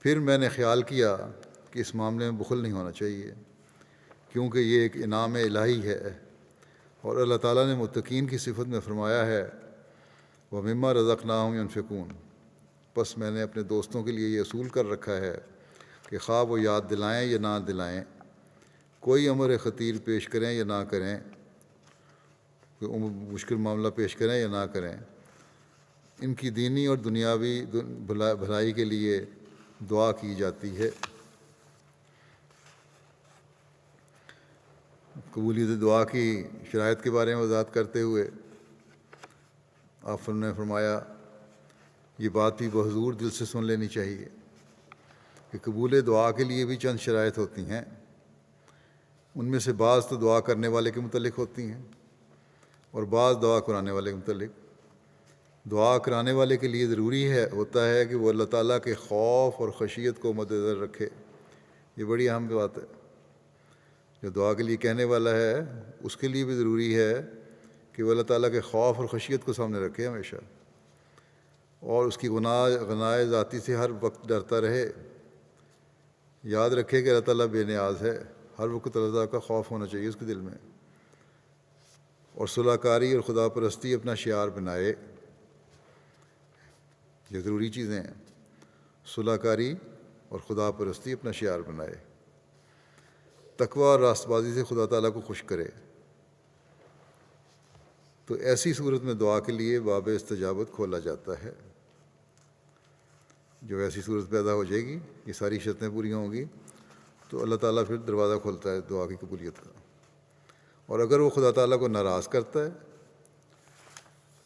پھر میں نے خیال کیا کہ اس معاملے میں بخل نہیں ہونا چاہیے، کیونکہ یہ ایک انعام الہی ہے، اور اللہ تعالیٰ نے متقین کی صفت میں فرمایا ہے وَمِمَّا رَزَقْنَاهُمْ يُنْفِقُونَ۔ بس میں نے اپنے دوستوں کے لیے یہ اصول کر رکھا ہے کہ خواہ وہ یاد دلائیں یا نہ دلائیں، کوئی امر خطیر پیش کریں یا نہ کریں، کوئی مشکل معاملہ پیش کریں یا نہ کریں، ان کی دینی اور دنیاوی بھلائی کے لیے دعا کی جاتی ہے۔ قبولیت دعا کی شرائط کے بارے میں وضاحت کرتے ہوئے آپ نے فرمایا یہ بات بھی بحضور دل سے سن لینی چاہیے کہ قبول دعا کے لیے بھی چند شرائط ہوتی ہیں، ان میں سے بعض تو دعا کرنے والے کے متعلق ہوتی ہیں اور بعض دعا کرانے والے کے متعلق۔ دعا کرانے والے کے لیے ضروری ہوتا ہے کہ وہ اللہ تعالیٰ کے خوف اور خشیت کو مد نظر رکھے۔ یہ بڑی اہم بات ہے۔ جو دعا کے لیے کہنے والا ہے اس کے لیے بھی ضروری ہے کہ وہ اللہ تعالیٰ کے خوف اور خشیت کو سامنے رکھے ہمیشہ، اور اس کی غنائے ذاتی سے ہر وقت ڈرتا رہے۔ یاد رکھے کہ اللہ تعالیٰ بے نیاز ہے، ہر وقت اللہ تعالیٰ کا خوف ہونا چاہیے اس کے دل میں، اور صلح کاری اور خدا پرستی اپنا شعار بنائے۔ یہ ضروری چیزیں ہیں، صلح کاری اور خدا پرستی اپنا شعار بنائے، تقوی اور راست بازی سے خدا تعالیٰ کو خوش کرے۔ تو ایسی صورت میں دعا کے لیے باب استجابت کھولا جاتا ہے۔ جو ایسی صورت پیدا ہو جائے گی، یہ ساری شرطیں پوری ہوں گی، تو اللہ تعالیٰ پھر دروازہ کھولتا ہے دعا کی قبولیت کا۔ اور اگر وہ خدا تعالیٰ کو ناراض کرتا ہے،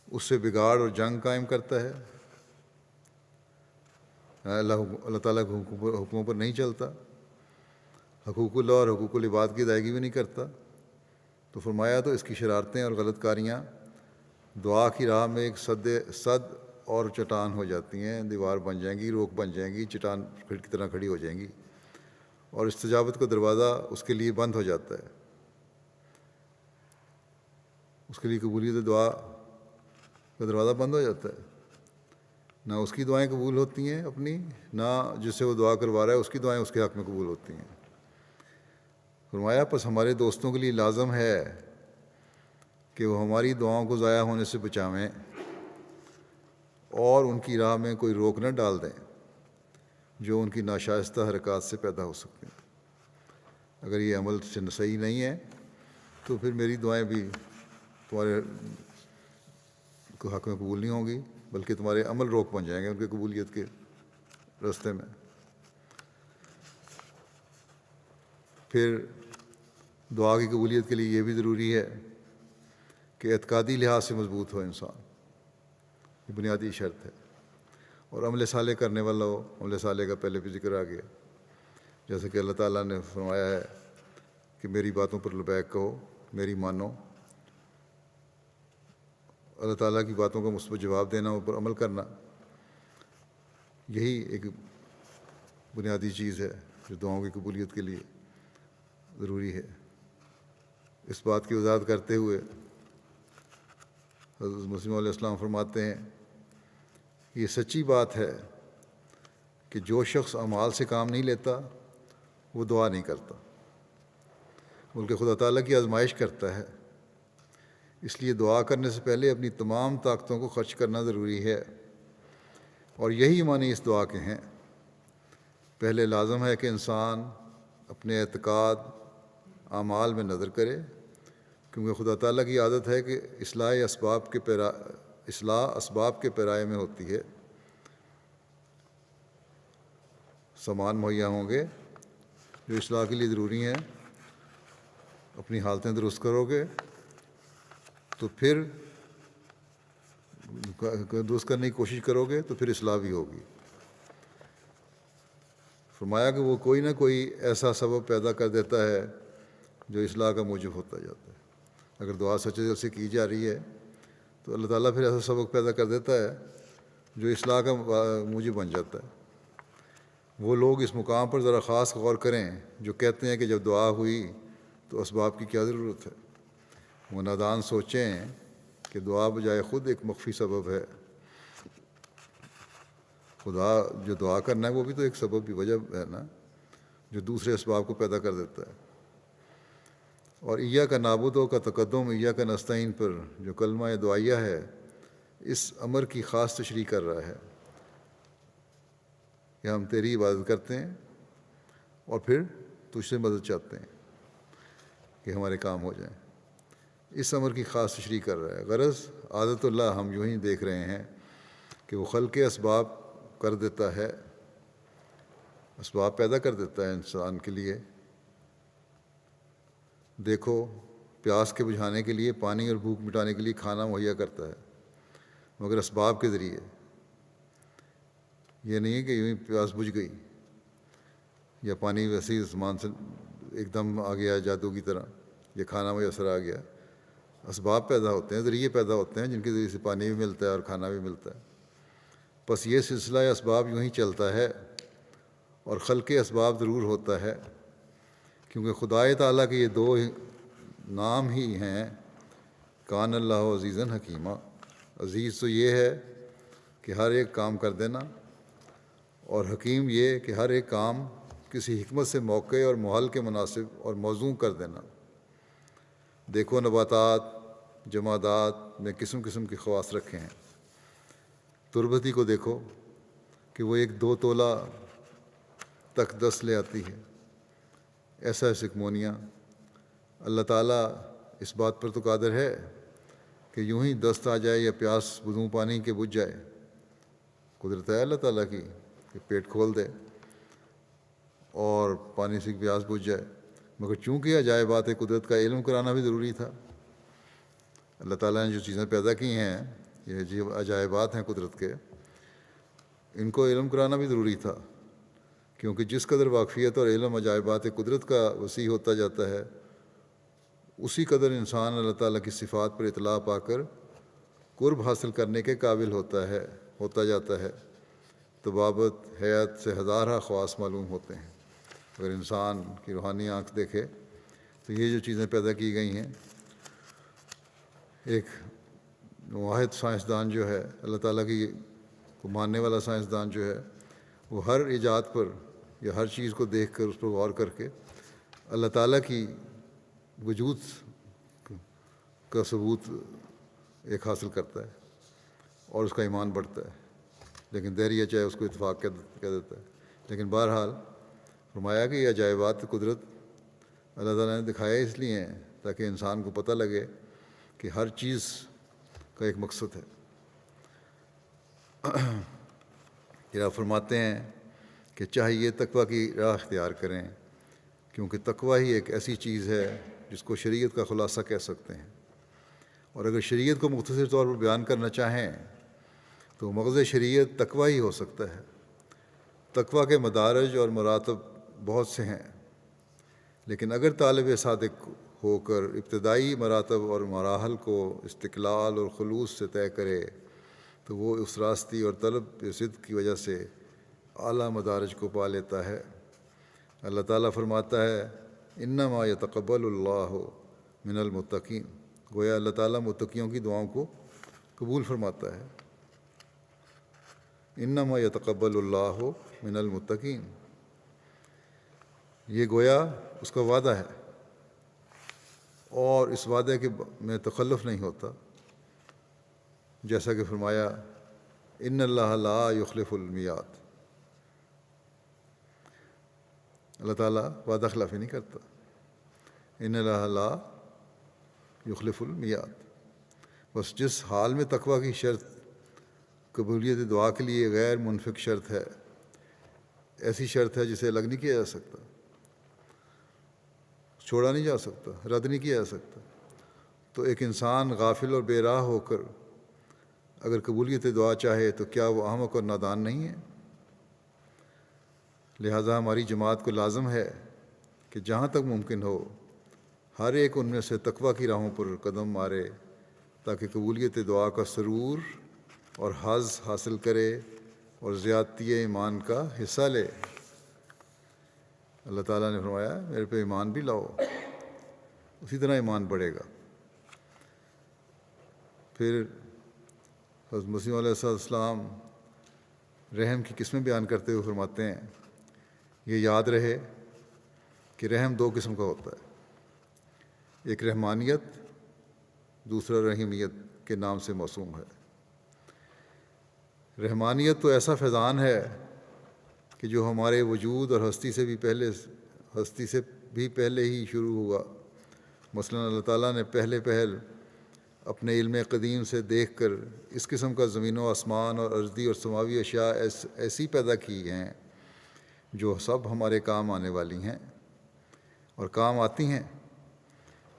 اس سے بگاڑ اور جنگ قائم کرتا ہے، اللہ تعالیٰ کے حکموں پر نہیں چلتا، حقوق اللہ اور حقوق العباد کی ادائیگی بھی نہیں کرتا، تو فرمایا تو اس کی شرارتیں اور غلط کاریاں دعا کی راہ میں ایک صد اور چٹان ہو جاتی ہیں، دیوار بن جائیں گی، روک بن جائیں گی، چٹان کی طرح کھڑی ہو جائیں گی، اور استجابت کا دروازہ اس کے لیے بند ہو جاتا ہے، اس کے لیے قبولیت دعا کا دروازہ بند ہو جاتا ہے۔ نہ اس کی دعائیں قبول ہوتی ہیں اپنی، نہ جس سے وہ دعا کروا رہا ہے اس کی دعائیں اس کے حق میں قبول ہوتی ہیں۔ فرمایا پس ہمارے دوستوں کے لیے لازم ہے کہ وہ ہماری دعاؤں کو ضائع ہونے سے بچاویں اور ان کی راہ میں کوئی روک نہ ڈال دیں جو ان کی ناشائستہ حرکات سے پیدا ہو سکتے ہیں۔ اگر یہ عمل صحیح نہیں ہے تو پھر میری دعائیں بھی تمہارے حق میں قبول نہیں ہوں گی، بلکہ تمہارے عمل روک بن جائیں گے ان کے قبولیت کے راستے میں۔ پھر دعا کی قبولیت کے لیے یہ بھی ضروری ہے کہ اعتقادی لحاظ سے مضبوط ہو انسان، یہ بنیادی شرط ہے، اور عمل صالح کرنے والا ہو۔ عمل صالح کا پہلے بھی ذکر آ گیا، جیسے کہ اللہ تعالیٰ نے فرمایا ہے کہ میری باتوں پر لبیک کہو، میری مانو، اللہ تعالیٰ کی باتوں کا مثبت جواب دینا، ان پر عمل کرنا، یہی ایک بنیادی چیز ہے جو دعاؤں کی قبولیت کے لیے ضروری ہے۔ اس بات کی وضاحت کرتے ہوئے حضرت مسیح علیہ السلام فرماتے ہیں یہ سچی بات ہے کہ جو شخص اعمال سے کام نہیں لیتا وہ دعا نہیں کرتا، بلکہ خدا تعالیٰ کی آزمائش کرتا ہے۔ اس لیے دعا کرنے سے پہلے اپنی تمام طاقتوں کو خرچ کرنا ضروری ہے، اور یہی معنی اس دعا کے ہیں۔ پہلے لازم ہے کہ انسان اپنے اعتقاد اعمال میں نظر کرے، کیونکہ خدا تعالیٰ کی عادت ہے کہ اصلاح اسباب کے پیرائے میں ہوتی ہے۔ سامان مہیا ہوں گے جو اصلاح کے لیے ضروری ہیں، اپنی حالتیں درست کرو گے تو پھر درست کرنے کی کوشش کرو گے تو پھر اصلاح بھی ہوگی۔ فرمایا کہ وہ کوئی نہ کوئی ایسا سبب پیدا کر دیتا ہے جو اصلاح کا موجب ہوتا جاتا ہے۔ اگر دعا سچے دل سے کی جا رہی ہے تو اللہ تعالیٰ پھر ایسا سبب پیدا کر دیتا ہے جو اصلاح کا موجب بن جاتا ہے۔ وہ لوگ اس مقام پر ذرا خاص غور کریں جو کہتے ہیں کہ جب دعا ہوئی تو اسباب کی کیا ضرورت ہے۔ وہ نادان سوچیں کہ دعا بجائے خود ایک مخفی سبب ہے۔ خدا جو دعا کرنا ہے وہ بھی تو ایک سبب بھی وجہ ہے نا، جو دوسرے اسباب کو پیدا کر دیتا ہے۔ اور ایاک نعبد کا تقدم ایاک نستعین پر جو کلمہ دعائیہ ہے اس امر کی خاص تشریح کر رہا ہے کہ ہم تیری عبادت کرتے ہیں اور پھر تجھ سے مدد چاہتے ہیں کہ ہمارے کام ہو جائیں۔ اس امر کی خاص تشریح کر رہا ہے۔ غرض عادت اللہ ہم یوں ہی دیکھ رہے ہیں کہ وہ خلق اسباب کر دیتا ہے، اسباب پیدا کر دیتا ہے انسان کے لیے۔ دیکھو پیاس کے بجھانے کے لیے پانی اور بھوک مٹانے کے لیے کھانا مہیا کرتا ہے، مگر اسباب کے ذریعے۔ یہ نہیں ہے کہ یوں ہی پیاس بجھ گئی یا پانی ویسے ہی آسمان سے ایک دم آ گیا جادو کی طرح، یا کھانا میسر آ گیا۔ اسباب پیدا ہوتے ہیں، ذریعے پیدا ہوتے ہیں جن کے ذریعے سے پانی بھی ملتا ہے اور کھانا بھی ملتا ہے۔ بس یہ سلسلہ اسباب یوں ہی چلتا ہے، اور خلق اسباب ضرور ہوتا ہے، کیونکہ خدائے تعالیٰ کے یہ دو نام ہی ہیں، کان اللہ عزیزاً حکیمہ۔ عزیز تو یہ ہے کہ ہر ایک کام کر دینا، اور حکیم یہ کہ ہر ایک کام کسی حکمت سے موقع اور محل کے مناسب اور موزوں کر دینا۔ دیکھو نباتات جمادات میں قسم قسم کے خواص رکھے ہیں۔ تربتی کو دیکھو کہ وہ 1-2 تولہ تک دست لے آتی ہے، ایسا ہے سکمونیا۔ اللہ تعالیٰ اس بات پر تو قادر ہے کہ یوں ہی دست آ جائے یا پیاس بدون پانی کے بجھ جائے۔ قدرت ہے اللہ تعالیٰ کی کہ پیٹ کھول دے اور پانی سے پیاس بجھ جائے، مگر چونکہ عجائبات قدرت کا علم کرانا بھی ضروری تھا۔ اللہ تعالیٰ نے جو چیزیں پیدا کی ہیں، یہ جو عجائبات ہیں قدرت کے، ان کو علم کرانا بھی ضروری تھا، کیونکہ جس قدر واقفیت اور علم عجائبات قدرت کا وسیع ہوتا جاتا ہے، اسی قدر انسان اللہ تعالیٰ کی صفات پر اطلاع پا کر قرب حاصل کرنے کے قابل ہوتا جاتا ہے، طبابت حیات سے ہزارہ خواص معلوم ہوتے ہیں۔ اگر انسان کی روحانی آنکھ دیکھے تو یہ جو چیزیں پیدا کی گئی ہیں، ایک واحد سائنسدان جو ہے، اللہ تعالیٰ کی کو ماننے والا سائنسدان جو ہے، وہ ہر ایجاد پر یا ہر چیز کو دیکھ کر اس پر غور کر کے اللہ تعالیٰ کی وجود کا ثبوت ایک حاصل کرتا ہے اور اس کا ایمان بڑھتا ہے، لیکن دہریہ چاہے اس کو اتفاق کہہ دیتا ہے۔ لیکن بہرحال فرمایا کہ یہ عجائبات قدرت اللہ تعالیٰ نے دکھایا اس لیے ہیں تاکہ انسان کو پتہ لگے کہ ہر چیز کا ایک مقصد ہے۔ پھر آپ فرماتے ہیں کہ چاہیے تقوی کی راہ اختیار کریں، کیونکہ تقوی ہی ایک ایسی چیز ہے جس کو شریعت کا خلاصہ کہہ سکتے ہیں، اور اگر شریعت کو مختصر طور پر بیان کرنا چاہیں تو مغز شریعت تقوی ہی ہو سکتا ہے۔ تقوی کے مدارج اور مراتب بہت سے ہیں، لیکن اگر طالب صادق ہو کر ابتدائی مراتب اور مراحل کو استقلال اور خلوص سے طے کرے تو وہ اس راستی اور طلب صدق کی وجہ سے اعلیٰ مدارج کو پا لیتا ہے۔ اللہ تعالیٰ فرماتا ہے انما یتقبل اللہ من المتقین، گویا اللہ تعالیٰ متقیوں کی دعاؤں کو قبول فرماتا ہے۔ انما یتقبل اللہ من المتقین، یہ گویا اس کا وعدہ ہے، اور اس وعدے کے میں تخلف نہیں ہوتا، جیسا کہ فرمایا ان اللہ لا یخلف المیعاد، اللہ تعالیٰ وعدہ خلافی نہیں کرتا۔ ان اللہ لا یخلف المیعاد، بس جس حال میں تقوی کی شرط قبولیت دعا کے لیے غیر منفک شرط ہے، ایسی شرط ہے جسے الگ نہیں کیا جا سکتا، چھوڑا نہیں جا سکتا، رد نہیں کیا جا سکتا، تو ایک انسان غافل اور بے راہ ہو کر اگر قبولیت دعا چاہے تو کیا وہ احمق اور نادان نہیں ہے؟ لہذا ہماری جماعت کو لازم ہے کہ جہاں تک ممکن ہو ہر ایک ان میں سے تقوی کی راہوں پر قدم مارے تاکہ قبولیت دعا کا سرور اور حظ حاصل کرے اور زیادتی ایمان کا حصہ لے۔ اللہ تعالیٰ نے فرمایا میرے پہ ایمان بھی لاؤ، اسی طرح ایمان بڑھے گا۔ پھر حضرت مسیح علیہ السلام رحم کی قسمیں بیان کرتے ہوئے فرماتے ہیں یہ یاد رہے کہ رحم دو قسم کا ہوتا ہے، ایک رحمانیت، دوسرا رحیمیت کے نام سے موسوم ہے۔ رحمانیت تو ایسا فیضان ہے کہ جو ہمارے وجود اور ہستی سے بھی پہلے ہی شروع ہوا۔ مثلا اللہ تعالیٰ نے پہل اپنے علم قدیم سے دیکھ کر اس قسم کا زمین و آسمان اور ارضی اور سماوی اشیاء ایسی پیدا کی ہیں جو سب ہمارے کام آنے والی ہیں اور کام آتی ہیں۔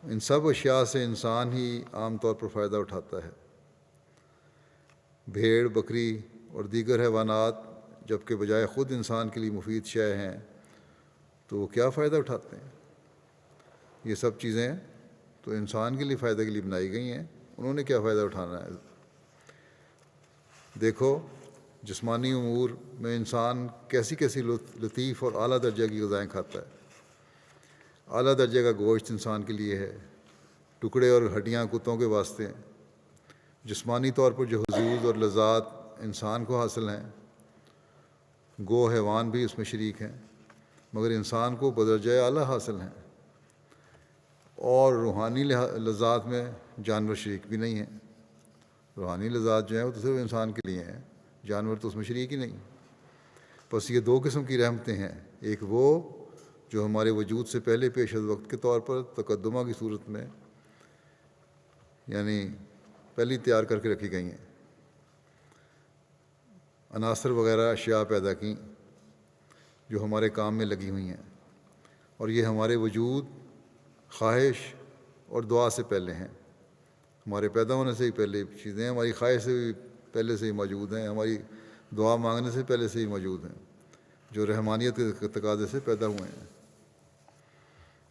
ان سب اشیاء سے انسان ہی عام طور پر فائدہ اٹھاتا ہے۔ بھیڑ، بکری اور دیگر حیوانات جبکہ بجائے خود انسان کے لیے مفید شے ہیں تو وہ کیا فائدہ اٹھاتے ہیں؟ یہ سب چیزیں تو انسان کے لیے فائدہ کے لیے بنائی گئی ہیں، انہوں نے کیا فائدہ اٹھانا ہے؟ دیکھو جسمانی امور میں انسان کیسی لطیف اور اعلیٰ درجے کی غذائیں کھاتا ہے۔ اعلیٰ درجے کا گوشت انسان کے لیے ہے، ٹکڑے اور ہڈیاں کتوں کے واسطے ہیں۔ جسمانی طور پر جو حظوظ اور لذات انسان کو حاصل ہیں گو حیوان بھی اس میں شریک ہیں، مگر انسان کو بدرجہ اعلیٰ حاصل ہیں، اور روحانی لذات میں جانور شریک بھی نہیں ہیں۔ روحانی لذات جو ہیں وہ تو صرف انسان کے لیے ہیں، جانور تو اس میں شریک ہی نہیں۔ بس یہ دو قسم کی رحمتیں ہیں، ایک وہ جو ہمارے وجود سے پہلے پیش از وقت کے طور پر تقدمہ کی صورت میں یعنی پہلی تیار کر کے رکھی گئی ہیں، عناصر وغیرہ اشیاء پیدا کیں جو ہمارے کام میں لگی ہوئی ہیں، اور یہ ہمارے وجود، خواہش اور دعا سے پہلے ہیں۔ ہمارے پیدا ہونے سے ہی پہلے چیزیں ہماری خواہش سے بھی پہلے سے ہی موجود ہیں، ہماری دعا مانگنے سے پہلے سے ہی موجود ہیں، جو رحمانیت کے تقاضے سے پیدا ہوئے ہیں۔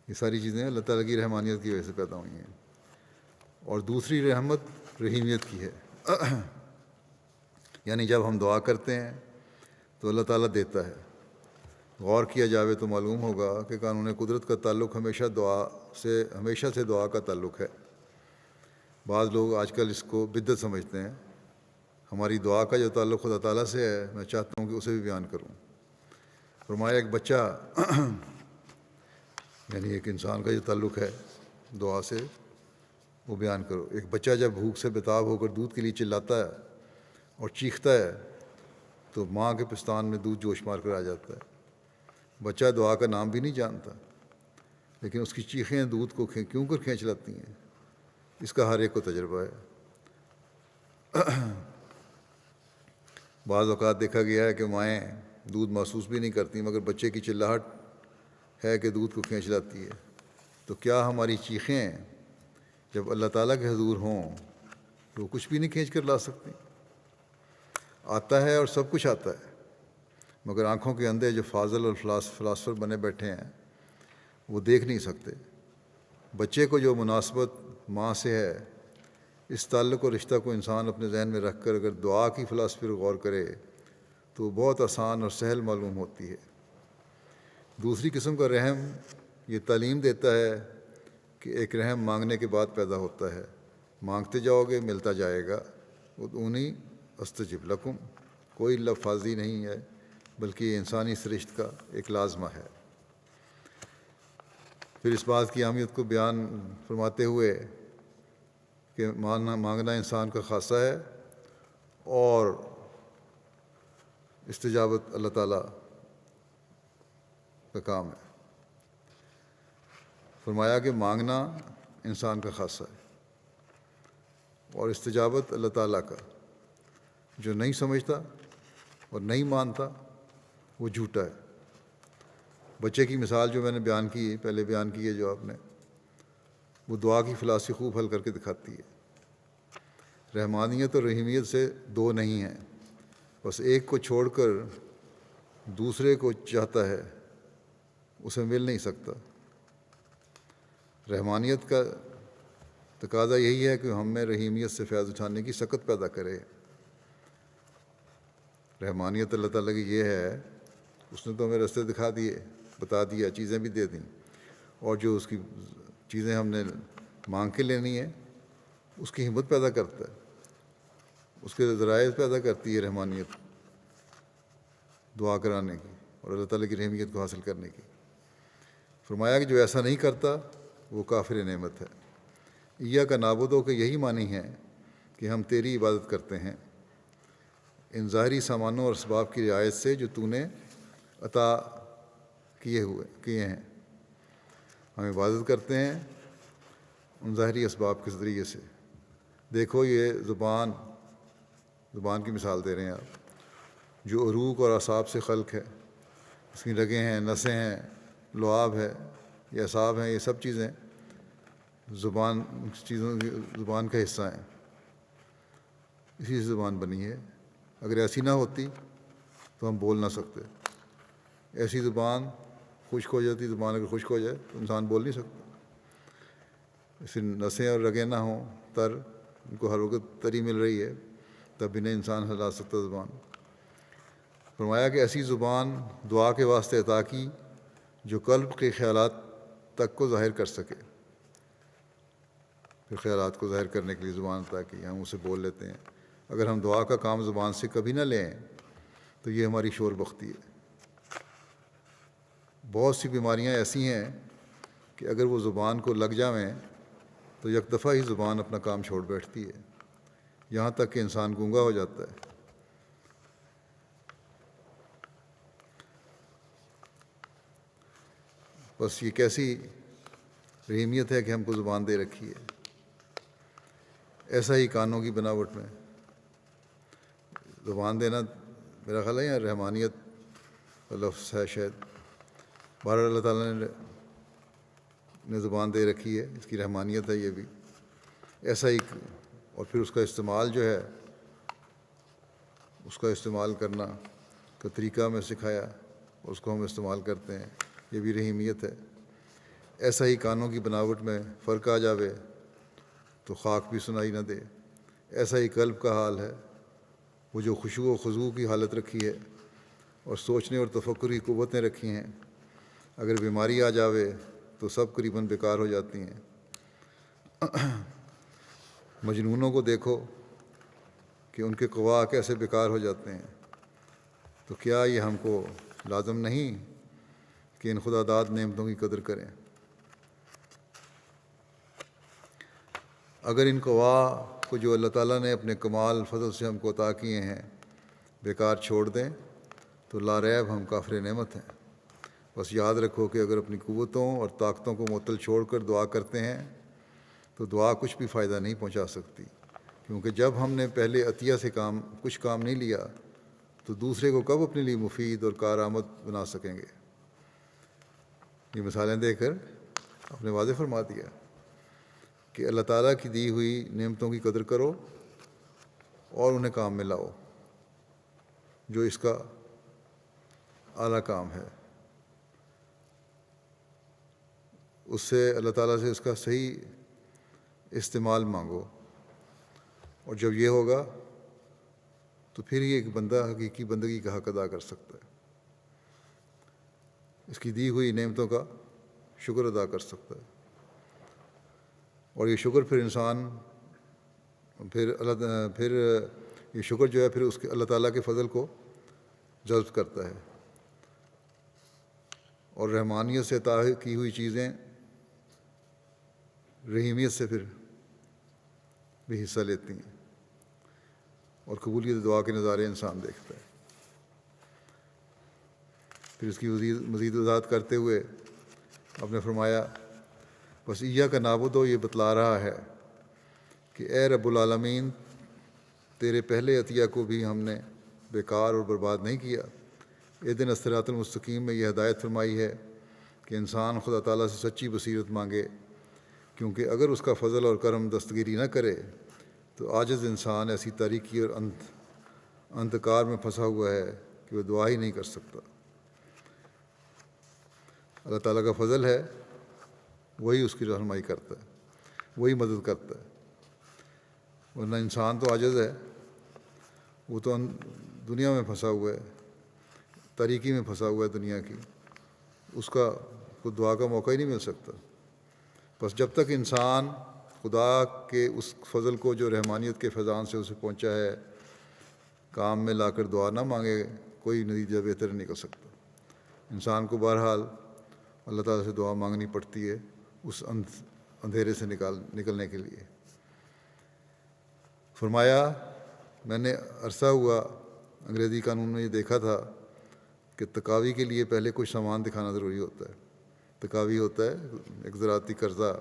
یہ ساری چیزیں اللہ تعالیٰ کی رحمانیت کی وجہ سے پیدا ہوئی ہیں۔ اور دوسری رحمت رحیمیت کی ہے، یعنی جب ہم دعا کرتے ہیں تو اللہ تعالیٰ دیتا ہے. غور کیا جاوے تو معلوم ہوگا کہ قانون قدرت کا تعلق ہمیشہ سے دعا کا تعلق ہے. بعض لوگ آج کل اس کو بدعت سمجھتے ہیں. ہماری دعا کا جو تعلق خدا تعالیٰ سے ہے، میں چاہتا ہوں کہ اسے بھی بیان کروں. فرمایا ایک بچہ یعنی ایک انسان کا جو تعلق ہے دعا سے وہ بیان کرو. ایک بچہ جب بھوک سے بےتاب ہو کر دودھ کے لیے چلاتا ہے اور چیختا ہے تو ماں کے پستان میں دودھ جوش مار کر آ جاتا ہے. بچہ دعا کا نام بھی نہیں جانتا، لیکن اس کی چیخیں دودھ کو کیوں کر کھینچ لاتی ہیں، اس کا ہر ایک کو تجربہ ہے. بعض اوقات دیکھا گیا ہے کہ مائیں دودھ محسوس بھی نہیں کرتی، مگر بچے کی چلاہٹ ہے کہ دودھ کو کھینچ لاتی ہے. تو کیا ہماری چیخیں جب اللہ تعالیٰ کے حضور ہوں تو وہ کچھ بھی نہیں کھینچ کر لا سکتی؟ آتا ہے اور سب کچھ آتا ہے، مگر آنکھوں کے اندھے جو فاضل اور فلاسفر بنے بیٹھے ہیں وہ دیکھ نہیں سکتے. بچے کو جو مناسبت ماں سے ہے، اس تعلق اور رشتہ کو انسان اپنے ذہن میں رکھ کر اگر دعا کی فلسفے پر غور کرے تو وہ بہت آسان اور سہل معلوم ہوتی ہے. دوسری قسم کا رحم یہ تعلیم دیتا ہے کہ ایک رحم مانگنے کے بعد پیدا ہوتا ہے. مانگتے جاؤ گے ملتا جائے گا. ادعونی استجب لکم کوئی لفظی نہیں ہے، بلکہ یہ انسانی سرشت کا ایک لازمہ ہے. پھر اس بات کی اہمیت کو بیان فرماتے ہوئے کہ مانگنا انسان کا خاصہ ہے اور استجابت اللہ تعالیٰ کا کام ہے. فرمایا کہ مانگنا انسان کا خاصہ ہے اور استجابت اللہ تعالیٰ کا. جو نہیں سمجھتا اور نہیں مانتا وہ جھوٹا ہے. بچے کی مثال جو میں نے پہلے بیان کی ہے جو آپ نے، وہ دعا کی فلسفی خوب حل کر کے دکھاتی ہے. رحمانیت اور رحیمیت سے دو نہیں ہیں، بس ایک کو چھوڑ کر دوسرے کو چاہتا ہے اسے مل نہیں سکتا. رحمانیت کا تقاضا یہی ہے کہ ہم میں رحیمیت سے فیض اٹھانے کی سکت پیدا کرے. رحمانیت اللہ تعالیٰ کی یہ ہے، اس نے تو ہمیں راستے دکھا دیے، بتا دیا، چیزیں بھی دے دیں، اور جو اس کی چیزیں ہم نے مانگ کے لینی ہے اس کی ہمت پیدا کرتا ہے، اس کے ذرائع پیدا کرتی ہے رحمانیت دعا کرانے کی اور اللہ تعالیٰ کی رحمیت کو حاصل کرنے کی. فرمایا کہ جو ایسا نہیں کرتا وہ کافر نعمت ہے. ایاک نعبدو کے یہی معنی ہے کہ ہم تیری عبادت کرتے ہیں ان ظاہری سامانوں اور اسباب کی رعایت سے جو تو نے عطا کیے ہیں. ہم عبادت کرتے ہیں ان ظاہری اسباب کے ذریعے سے. دیکھو یہ زبان کی مثال دے رہے ہیں آپ، جو عروق اور اعصاب سے خلق ہے. اس کی رگیں ہیں، نسیں ہیں، لعاب ہے، یہ اعصاب ہیں، یہ سب چیزیں زبان کا حصہ ہیں. اسی سے زبان بنی ہے. اگر ایسی نہ ہوتی تو ہم بول نہ سکتے. ایسی زبان خشک ہو جاتی، زبان اگر خشک ہو جائے تو انسان بول نہیں سکتا. ایسی نسیں اور رگیں نہ ہوں، ان کو ہر وقت تری مل رہی ہے، تب بھی نہیں انسان ہلا سکتا زبان. فرمایا کہ ایسی زبان دعا کے واسطے عطا کی جو قلب کے خیالات تک کو ظاہر کر سکے. پھر خیالات کو ظاہر کرنے کے لیے زبان عطا کی، ہم اسے بول لیتے ہیں. اگر ہم دعا کا کام زبان سے کبھی نہ لیں تو یہ ہماری شور بختی ہے. بہت سی بیماریاں ایسی ہیں کہ اگر وہ زبان کو لگ جائیں تو یک دفعہ ہی زبان اپنا کام چھوڑ بیٹھتی ہے، یہاں تک کہ انسان گونگا ہو جاتا ہے. بس یہ کیسی رحیمیت ہے کہ ہم کو زبان دے رکھی ہے. ایسا ہی کانوں کی بناوٹ میں زبان دینا میرا خیال ہے یا رحمانیت کا لفظ ہے شاید. بہرحال اللہ تعالیٰ نے زبان دے رکھی ہے، اس کی رحمانیت ہے یہ بھی. ایسا ہی اور پھر اس کا استعمال جو ہے، اس کا استعمال کرنا کا طریقہ ہمیں سکھایا اور اس کو ہم استعمال کرتے ہیں، یہ بھی رحیمیت ہے. ایسا ہی کانوں کی بناوٹ میں فرق آ جاوے تو خاک بھی سنائی نہ دے. ایسا ہی قلب کا حال ہے، وہ جو خشوع و خضوع کی حالت رکھی ہے اور سوچنے اور تفکر کی قوتیں رکھی ہیں، اگر بیماری آ جاوے تو سب قریباً بیکار ہو جاتی ہیں۔ مجنونوں کو دیکھو کہ ان کے قوا کیسے بیکار ہو جاتے ہیں، تو کیا یہ ہم کو لازم نہیں کہ ان خدا داد نعمتوں کی قدر کریں؟ اگر ان قوا کو جو اللہ تعالیٰ نے اپنے کمال فضل سے ہم کو عطا کیے ہیں بیکار چھوڑ دیں تو لا ریب ہم کافر نعمت ہیں۔ بس یاد رکھو کہ اگر اپنی قوتوں اور طاقتوں کو معطل چھوڑ کر دعا کرتے ہیں تو دعا کچھ بھی فائدہ نہیں پہنچا سکتی، کیونکہ جب ہم نے پہلے عطیہ سے کچھ کام نہیں لیا تو دوسرے کو کب اپنے لیے مفید اور کارآمد بنا سکیں گے؟ یہ مثالیں دے کر آپ نے واضح فرما دیا کہ اللہ تعالیٰ کی دی ہوئی نعمتوں کی قدر کرو اور انہیں کام میں لاؤ جو اس کا اعلیٰ کام ہے۔ اس سے اللہ تعالیٰ سے اس کا صحیح استعمال مانگو، اور جب یہ ہوگا تو پھر یہ ایک بندہ حقیقی بندگی کا حق ادا کر سکتا ہے، اس کی دی ہوئی نعمتوں کا شکر ادا کر سکتا ہے، اور یہ شکر پھر انسان پھر یہ شکر جو ہے پھر اس کے اللہ تعالیٰ کے فضل کو جذب کرتا ہے، اور رحمانیت سے عطا کی ہوئی چیزیں رحیمیت سے پھر بھی حصہ لیتی ہیں، اور قبولیت دعا کے نظارے انسان دیکھتا ہے۔ پھر اس کی مزید وضاحت کرتے ہوئے آپ نے فرمایا بس ایاک نعبد یہ بتلا رہا ہے کہ اے رب العالمین، تیرے پہلے عطیہ کو بھی ہم نے بیکار اور برباد نہیں کیا۔ اہدنا الصراط المستقیم میں یہ ہدایت فرمائی ہے کہ انسان خدا تعالیٰ سے سچی بصیرت مانگے، کیونکہ اگر اس کا فضل اور کرم دستگیری نہ کرے تو عاجز انسان ایسی تاریکی اور اندھکار میں پھنسا ہوا ہے کہ وہ دعا ہی نہیں کر سکتا۔ اللہ تعالیٰ کا فضل ہے، وہی اس کی رہنمائی کرتا ہے، وہی مدد کرتا ہے، ورنہ انسان تو عاجز ہے، وہ تو دنیا میں پھنسا ہوا ہے، تاریکی میں پھنسا ہوا ہے دنیا کی، اس کا کوئی دعا کا موقع ہی نہیں مل سکتا۔ بس جب تک انسان خدا کے اس فضل کو جو رحمانیت کے فیضان سے اسے پہنچا ہے کام میں لا کر دعا نہ مانگے، کوئی نتیجہ بہتر نہیں نکل سکتا۔ انسان کو بہرحال اللہ تعالیٰ سے دعا مانگنی پڑتی ہے اس اندھیرے سے نکلنے کے لیے۔ فرمایا میں نے عرصہ ہوا انگریزی قانون میں یہ دیکھا تھا کہ تقاوی کے لیے پہلے کچھ سامان دکھانا ضروری ہوتا ہے۔ تقاوی ہوتا ہے ایک زراعتی قرضہ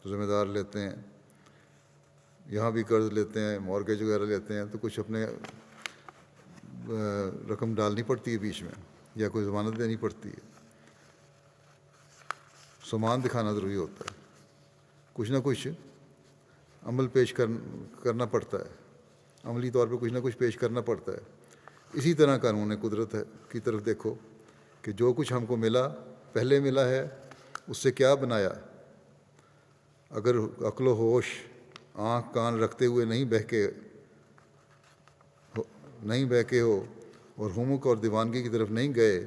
جو ذمہ دار لیتے ہیں، یہاں بھی قرض لیتے ہیں، مورگیج وغیرہ لیتے ہیں، تو کچھ اپنے رقم ڈالنی پڑتی ہے بیچ میں، یا کوئی ضمانت دینی پڑتی ہے، سامان دکھانا ضروری ہوتا ہے، کچھ نہ کچھ عمل پیش کرنا پڑتا ہے، عملی طور پہ کچھ نہ کچھ پیش کرنا پڑتا ہے۔ اسی طرح قانون قدرت کی طرف دیکھو کہ جو کچھ ہم کو ملا پہلے ملا ہے اس سے کیا بنایا۔ اگر عقل و ہوش آنکھ کان رکھتے ہوئے نہیں بہکے ہو اور ہمک اور دیوانگی کی طرف نہیں گئے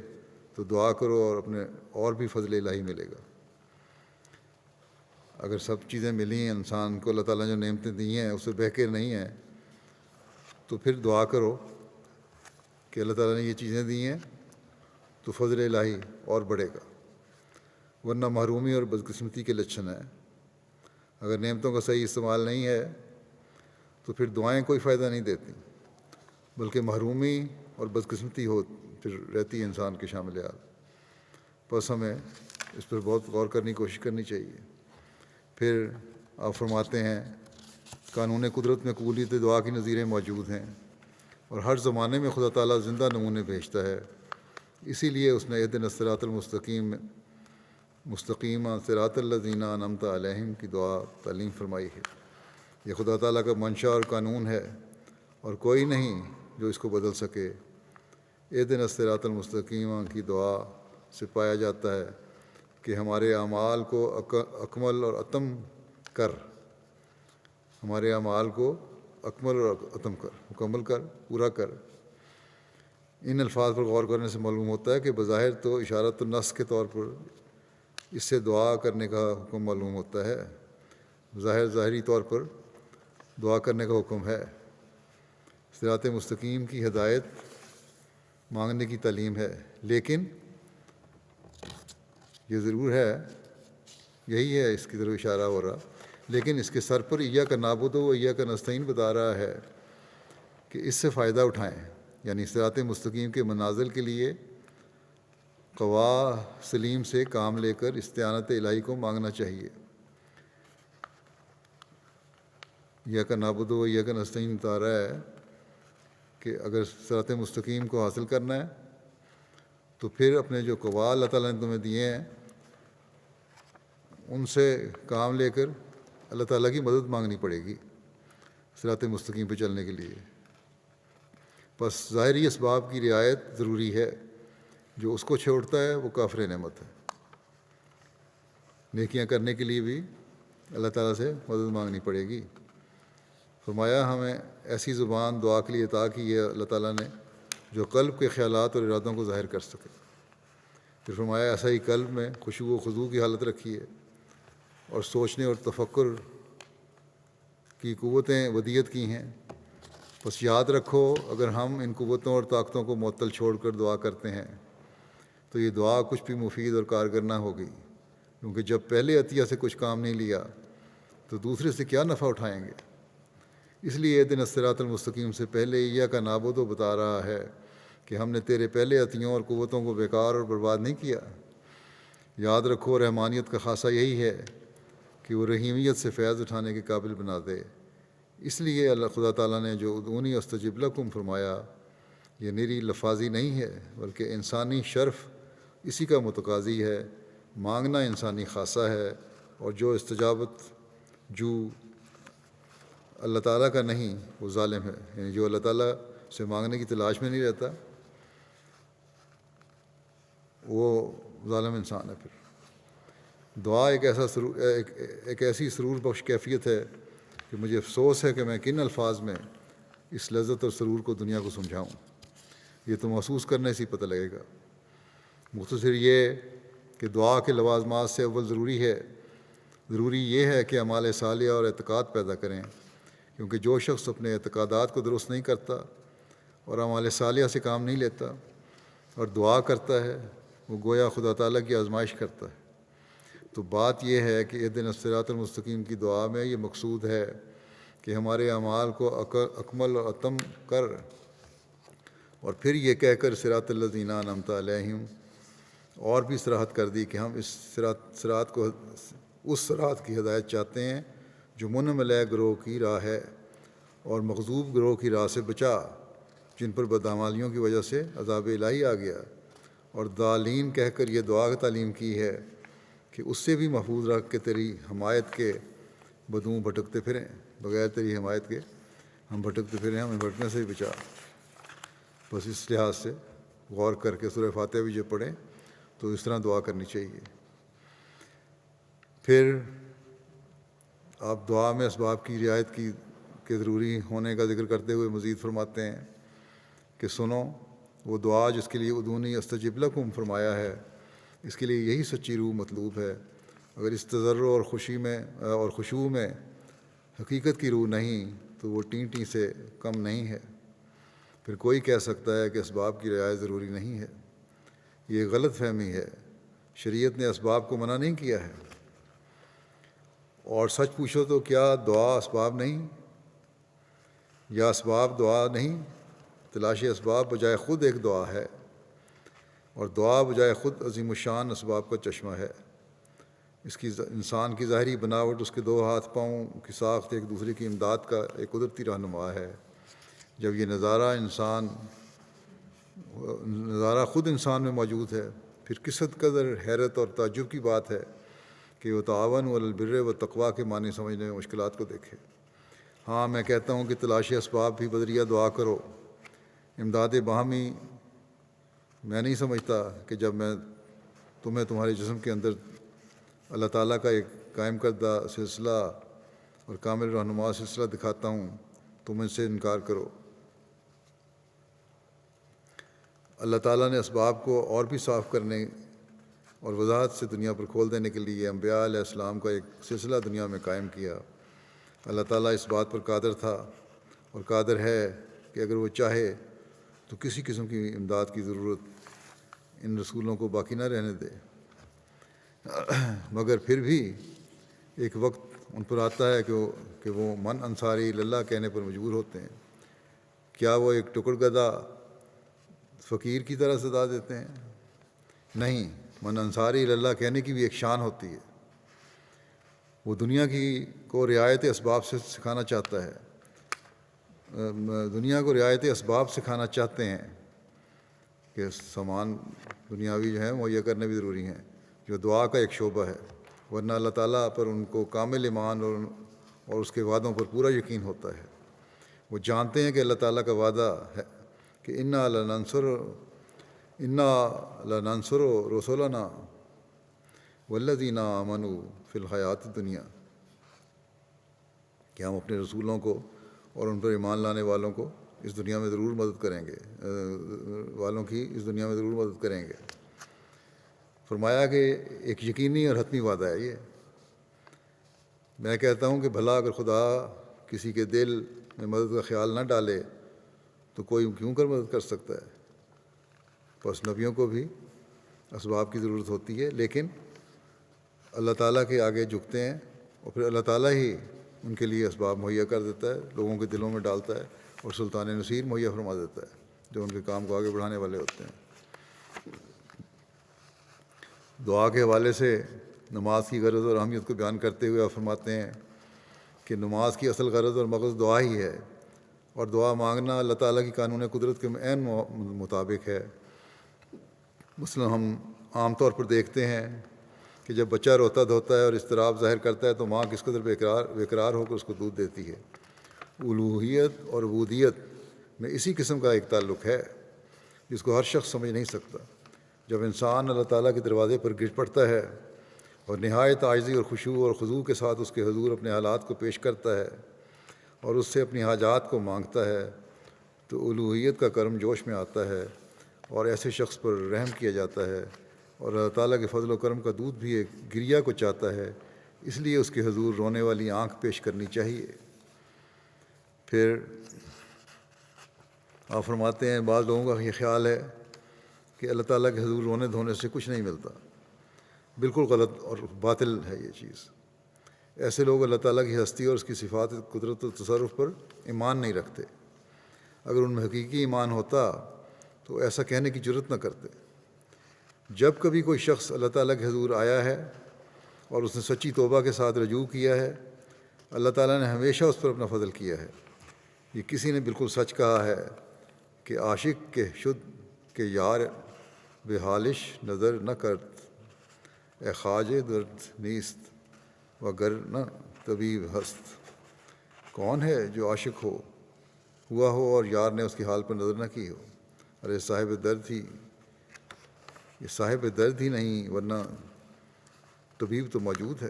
تو دعا کرو اور اپنے اور بھی فضل الہی ملے گا۔ اگر سب چیزیں ملی ہیں انسان کو، اللہ تعالیٰ نے جو نعمتیں دی ہیں اس سے بہکے نہیں ہیں، تو پھر دعا کرو کہ اللہ تعالیٰ نے یہ چیزیں دی ہیں تو فضل الہی اور بڑھے گا، ورنہ محرومی اور بدقسمتی کے لچھن ہیں۔ اگر نعمتوں کا صحیح استعمال نہیں ہے تو پھر دعائیں کوئی فائدہ نہیں دیتی، بلکہ محرومی اور بدقسمتی پھر رہتی ہے انسان کے شامل حال۔ بس ہمیں اس پر بہت غور کرنے کی کوشش کرنی چاہیے۔ پھر آپ فرماتے ہیں قانون قدرت میں قبولیت دعا کی نظیریں موجود ہیں، اور ہر زمانے میں خدا تعالیٰ زندہ نمونے بھیجتا ہے، اسی لیے اس نے اہدنا الصراط المستقیم صراط الذین انعمت علیہم کی دعا تعلیم فرمائی ہے۔ یہ خدا تعالیٰ کا منشا اور قانون ہے، اور کوئی نہیں جو اس کو بدل سکے۔ اہدنا الصراط المستقیم کی دعا سے پایا جاتا ہے کہ ہمارے اعمال کو اکمل اور اتم کر، ہمارے اعمال کو اکمل اور ختم کر، مکمل کر، پورا کر۔ ان الفاظ پر غور کرنے سے معلوم ہوتا ہے کہ بظاہر تو اشارۃ النص کے طور پر اس سے دعا کرنے کا حکم معلوم ہوتا ہے، ظاہری طور پر دعا کرنے کا حکم ہے، صراط مستقیم کی ہدایت مانگنے کی تعلیم ہے، لیکن یہ ضرور ہے، یہی ہے اس کی طرف اشارہ ہو رہا، لیکن اس کے سر پر ایاک نعبد و ایاک نستعین بتا رہا ہے کہ اس سے فائدہ اٹھائیں، یعنی صراط مستقیم کے منازل کے لیے قوا سلیم سے کام لے کر استعانت الہی کو مانگنا چاہیے۔ ایاک نعبد و ایاک نستعین بتا رہا ہے کہ اگر صراط مستقیم کو حاصل کرنا ہے تو پھر اپنے جو قوا اللہ تعالیٰ نے تمہیں دیے ہیں ان سے کام لے کر اللہ تعالیٰ کی مدد مانگنی پڑے گی صراط مستقیم پہ چلنے کے لیے۔ بس ظاہری اسباب کی رعایت ضروری ہے، جو اس کو چھوڑتا ہے وہ کافر نعمت ہے۔ نیکیاں کرنے کے لیے بھی اللہ تعالیٰ سے مدد مانگنی پڑے گی۔ فرمایا ہمیں ایسی زبان دعا کے لیے عطا کی ہے اللہ تعالیٰ نے جو قلب کے خیالات اور ارادوں کو ظاہر کر سکے۔ پھر فرمایا ایسا ہی قلب میں خشوع و خضوع کی حالت رکھی ہے اور سوچنے اور تفکر کی قوتیں ودیت کی ہیں۔ بس یاد رکھو اگر ہم ان قوتوں اور طاقتوں کو معطل چھوڑ کر دعا کرتے ہیں تو یہ دعا کچھ بھی مفید اور کارگر نہ ہوگی، کیونکہ جب پہلے عطیہ سے کچھ کام نہیں لیا تو دوسرے سے کیا نفع اٹھائیں گے۔ اس لیے اہدنا الصراط المستقیم سے پہلے ایاک نعبد و بتا رہا ہے کہ ہم نے تیرے پہلے عطیوں اور قوتوں کو بیکار اور برباد نہیں کیا۔ یاد رکھو رحمانیت کا خاصہ یہی ہے کہ وہ رحیمیت سے فیض اٹھانے کے قابل بنا دے۔ اس لیے اللہ خدا تعالیٰ نے جو ادعونی استجب لکم فرمایا یہ نری لفاظی نہیں ہے بلکہ انسانی شرف اسی کا متقاضی ہے۔ مانگنا انسانی خاصہ ہے اور جو استجابت جو اللہ تعالیٰ کا نہیں وہ ظالم ہے، یعنی جو اللہ تعالیٰ سے مانگنے کی تلاش میں نہیں رہتا وہ ظالم انسان ہے۔ پھر دعا ایک ایسی سرور بخش کیفیت ہے کہ مجھے افسوس ہے کہ میں کن الفاظ میں اس لذت اور سرور کو دنیا کو سمجھاؤں، یہ تو محسوس کرنے سے ہی پتہ لگے گا۔ مختصر یہ کہ دعا کے لوازمات سے اول ضروری یہ ہے کہ اعمال صالحہ اور اعتقاد پیدا کریں، کیونکہ جو شخص اپنے اعتقادات کو درست نہیں کرتا اور اعمال صالحہ سے کام نہیں لیتا اور دعا کرتا ہے وہ گویا خدا تعالیٰ کی آزمائش کرتا ہے۔ تو بات یہ ہے کہ اہدنا الصراط المستقیم کی دعا میں یہ مقصود ہے کہ ہمارے اعمال کو اکمل اور اتم کر، اور پھر یہ کہہ کر صراط الذین انعمت علیہم اور بھی صراحت کر دی کہ ہم اس صراط کو اس صراط کی ہدایت چاہتے ہیں جو منعم علیہ گروہ کی راہ ہے، اور مغضوب گروہ کی راہ سے بچا جن پر بدعمالیوں کی وجہ سے عذاب الہی آ گیا، اور ضالین کہہ کر یہ دعا تعلیم کی ہے کہ اس سے بھی محفوظ رکھ کے تیری حمایت کے بدوں بھٹکتے پھریں، بغیر تیری حمایت کے ہم بھٹکتے پھریں، ہمیں بھٹکنے سے بھی بچا۔ بس اس لحاظ سے غور کر کے سورہ فاتحہ بھی جب پڑھیں تو اس طرح دعا کرنی چاہیے۔ پھر آپ دعا میں اسباب کی رعایت کے ضروری ہونے کا ذکر کرتے ہوئے مزید فرماتے ہیں کہ سنو وہ دعا جس کے لیے ادعونی استجب لکم فرمایا ہے، اس کے لیے یہی سچی روح مطلوب ہے۔ اگر اس تضرع اور خشوع میں حقیقت کی روح نہیں تو وہ ٹیں سے کم نہیں ہے۔ پھر کوئی کہہ سکتا ہے کہ اسباب کی رعایت ضروری نہیں ہے، یہ غلط فہمی ہے۔ شریعت نے اسباب کو منع نہیں کیا ہے، اور سچ پوچھو تو کیا دعا اسباب نہیں، یا اسباب دعا نہیں؟ تلاش اسباب بجائے خود ایک دعا ہے، اور دعا بجائے خود عظیم الشان اسباب کا چشمہ ہے۔ اس کی انسان کی ظاہری بناوٹ، اس کے دو ہاتھ پاؤں کی ساخت ایک دوسرے کی امداد کا ایک قدرتی رہنما ہے۔ جب یہ نظارہ خود انسان میں موجود ہے، پھر کس قدر حیرت اور تعجب کی بات ہے کہ وہ تعاون علی البر والتقویٰ کے معنی سمجھنے میں مشکلات کو دیکھے۔ ہاں میں کہتا ہوں کہ تلاش اسباب بھی بدریہ دعا کرو، امداد باہمی۔ میں نہیں سمجھتا کہ جب میں تمہیں تمہارے جسم کے اندر اللہ تعالیٰ کا ایک قائم کردہ سلسلہ اور کامل رہنما سلسلہ دکھاتا ہوں تم ان سے انکار کرو۔ اللہ تعالیٰ نے اسباب کو اور بھی صاف کرنے اور وضاحت سے دنیا پر کھول دینے کے لیے انبیاء علیہ السلام کا ایک سلسلہ دنیا میں قائم کیا۔ اللہ تعالیٰ اس بات پر قادر تھا اور قادر ہے کہ اگر وہ چاہے تو کسی قسم کی امداد کی ضرورت ان رسولوں کو باقی نہ رہنے دے، مگر پھر بھی ایک وقت ان پر آتا ہے کہ وہ من انصاری اللہ کہنے پر مجبور ہوتے ہیں۔ کیا وہ ایک ٹکڑ گدا فقیر کی طرح صدا دیتے ہیں؟ نہیں، من انصاری اللہ کہنے کی بھی ایک شان ہوتی ہے۔ وہ دنیا کو رعایت اسباب سے سکھانا چاہتا ہے، دنیا کو رعایت اسباب سکھانا چاہتے ہیں کہ سامان دنیاوی جو ہیں مہیا کرنے بھی ضروری ہیں، جو دعا کا ایک شعبہ ہے، ورنہ اللہ تعالیٰ پر ان کو کامل ایمان اور اس کے وعدوں پر پورا یقین ہوتا ہے۔ وہ جانتے ہیں کہ اللہ تعالیٰ کا وعدہ ہے کہ انا لننصر رسولنا والذین آمنوا فی الحیات الدنیا، کہ ہم اپنے رسولوں کو اور ان پر ایمان لانے والوں کو اس دنیا میں ضرور مدد کریں گے، والوں کی اس دنیا میں ضرور مدد کریں گے۔ فرمایا کہ ایک یقینی اور حتمی وعدہ ہے یہ۔ میں کہتا ہوں کہ بھلا اگر خدا کسی کے دل میں مدد کا خیال نہ ڈالے تو کوئی کیوں کر مدد کر سکتا ہے؟ بس نبیوں کو بھی اسباب کی ضرورت ہوتی ہے، لیکن اللہ تعالیٰ کے آگے جھکتے ہیں اور پھر اللہ تعالیٰ ہی ان کے لیے اسباب مہیا کر دیتا ہے، لوگوں کے دلوں میں ڈالتا ہے اور سلطان نصیر مہیا فرما دیتا ہے جو ان کے کام کو آگے بڑھانے والے ہوتے ہیں۔ دعا کے حوالے سے نماز کی غرض اور اہمیت کو بیان کرتے ہوئے آپ فرماتے ہیں کہ نماز کی اصل غرض اور مقصد دعا ہی ہے، اور دعا مانگنا اللہ تعالیٰ کی قانون قدرت کے عین مطابق ہے۔ مثلا ہم عام طور پر دیکھتے ہیں کہ جب بچہ روتا دھوتا ہے اور اضطراب ظاہر کرتا ہے تو ماں کس قدر بے قرار ہو کر اس کو دودھ دیتی ہے۔ الوہیت اور عبودیت میں اسی قسم کا ایک تعلق ہے جس کو ہر شخص سمجھ نہیں سکتا۔ جب انسان اللہ تعالیٰ کے دروازے پر گر پڑتا ہے اور نہایت عاجزی اور خشوع اور خضوع کے ساتھ اس کے حضور اپنے حالات کو پیش کرتا ہے اور اس سے اپنی حاجات کو مانگتا ہے تو الوہیت کا کرم جوش میں آتا ہے اور ایسے شخص پر رحم کیا جاتا ہے، اور اللہ تعالیٰ کے فضل و کرم کا دودھ بھی ایک گریہ کو چاہتا ہے، اس لیے اس کے حضور رونے والی آنکھ پیش کرنی چاہیے۔ پھر آپ فرماتے ہیں بعض لوگوں کا یہ خیال ہے کہ اللہ تعالیٰ کے حضور رونے دھونے سے کچھ نہیں ملتا۔ بالکل غلط اور باطل ہے یہ چیز۔ ایسے لوگ اللہ تعالیٰ کی ہستی اور اس کی صفات قدرت و تصرف پر ایمان نہیں رکھتے۔ اگر ان میں حقیقی ایمان ہوتا تو ایسا کہنے کی جرت نہ کرتے۔ جب کبھی کوئی شخص اللہ تعالیٰ کے حضور آیا ہے اور اس نے سچی توبہ کے ساتھ رجوع کیا ہے، اللہ تعالیٰ نے ہمیشہ اس پر اپنا فضل کیا ہے۔ یہ کسی نے بالکل سچ کہا ہے کہ عاشق کے شد کہ یار بے حالش نظر نہ کرت، اے خواجہ درد نیست وگر نہ طبیب ہست۔ کون ہے جو عاشق ہوا ہو اور یار نے اس کی حال پر نظر نہ کی ہو؟ ارے صاحب درد ہی نہیں ورنہ طبیب تو موجود ہے۔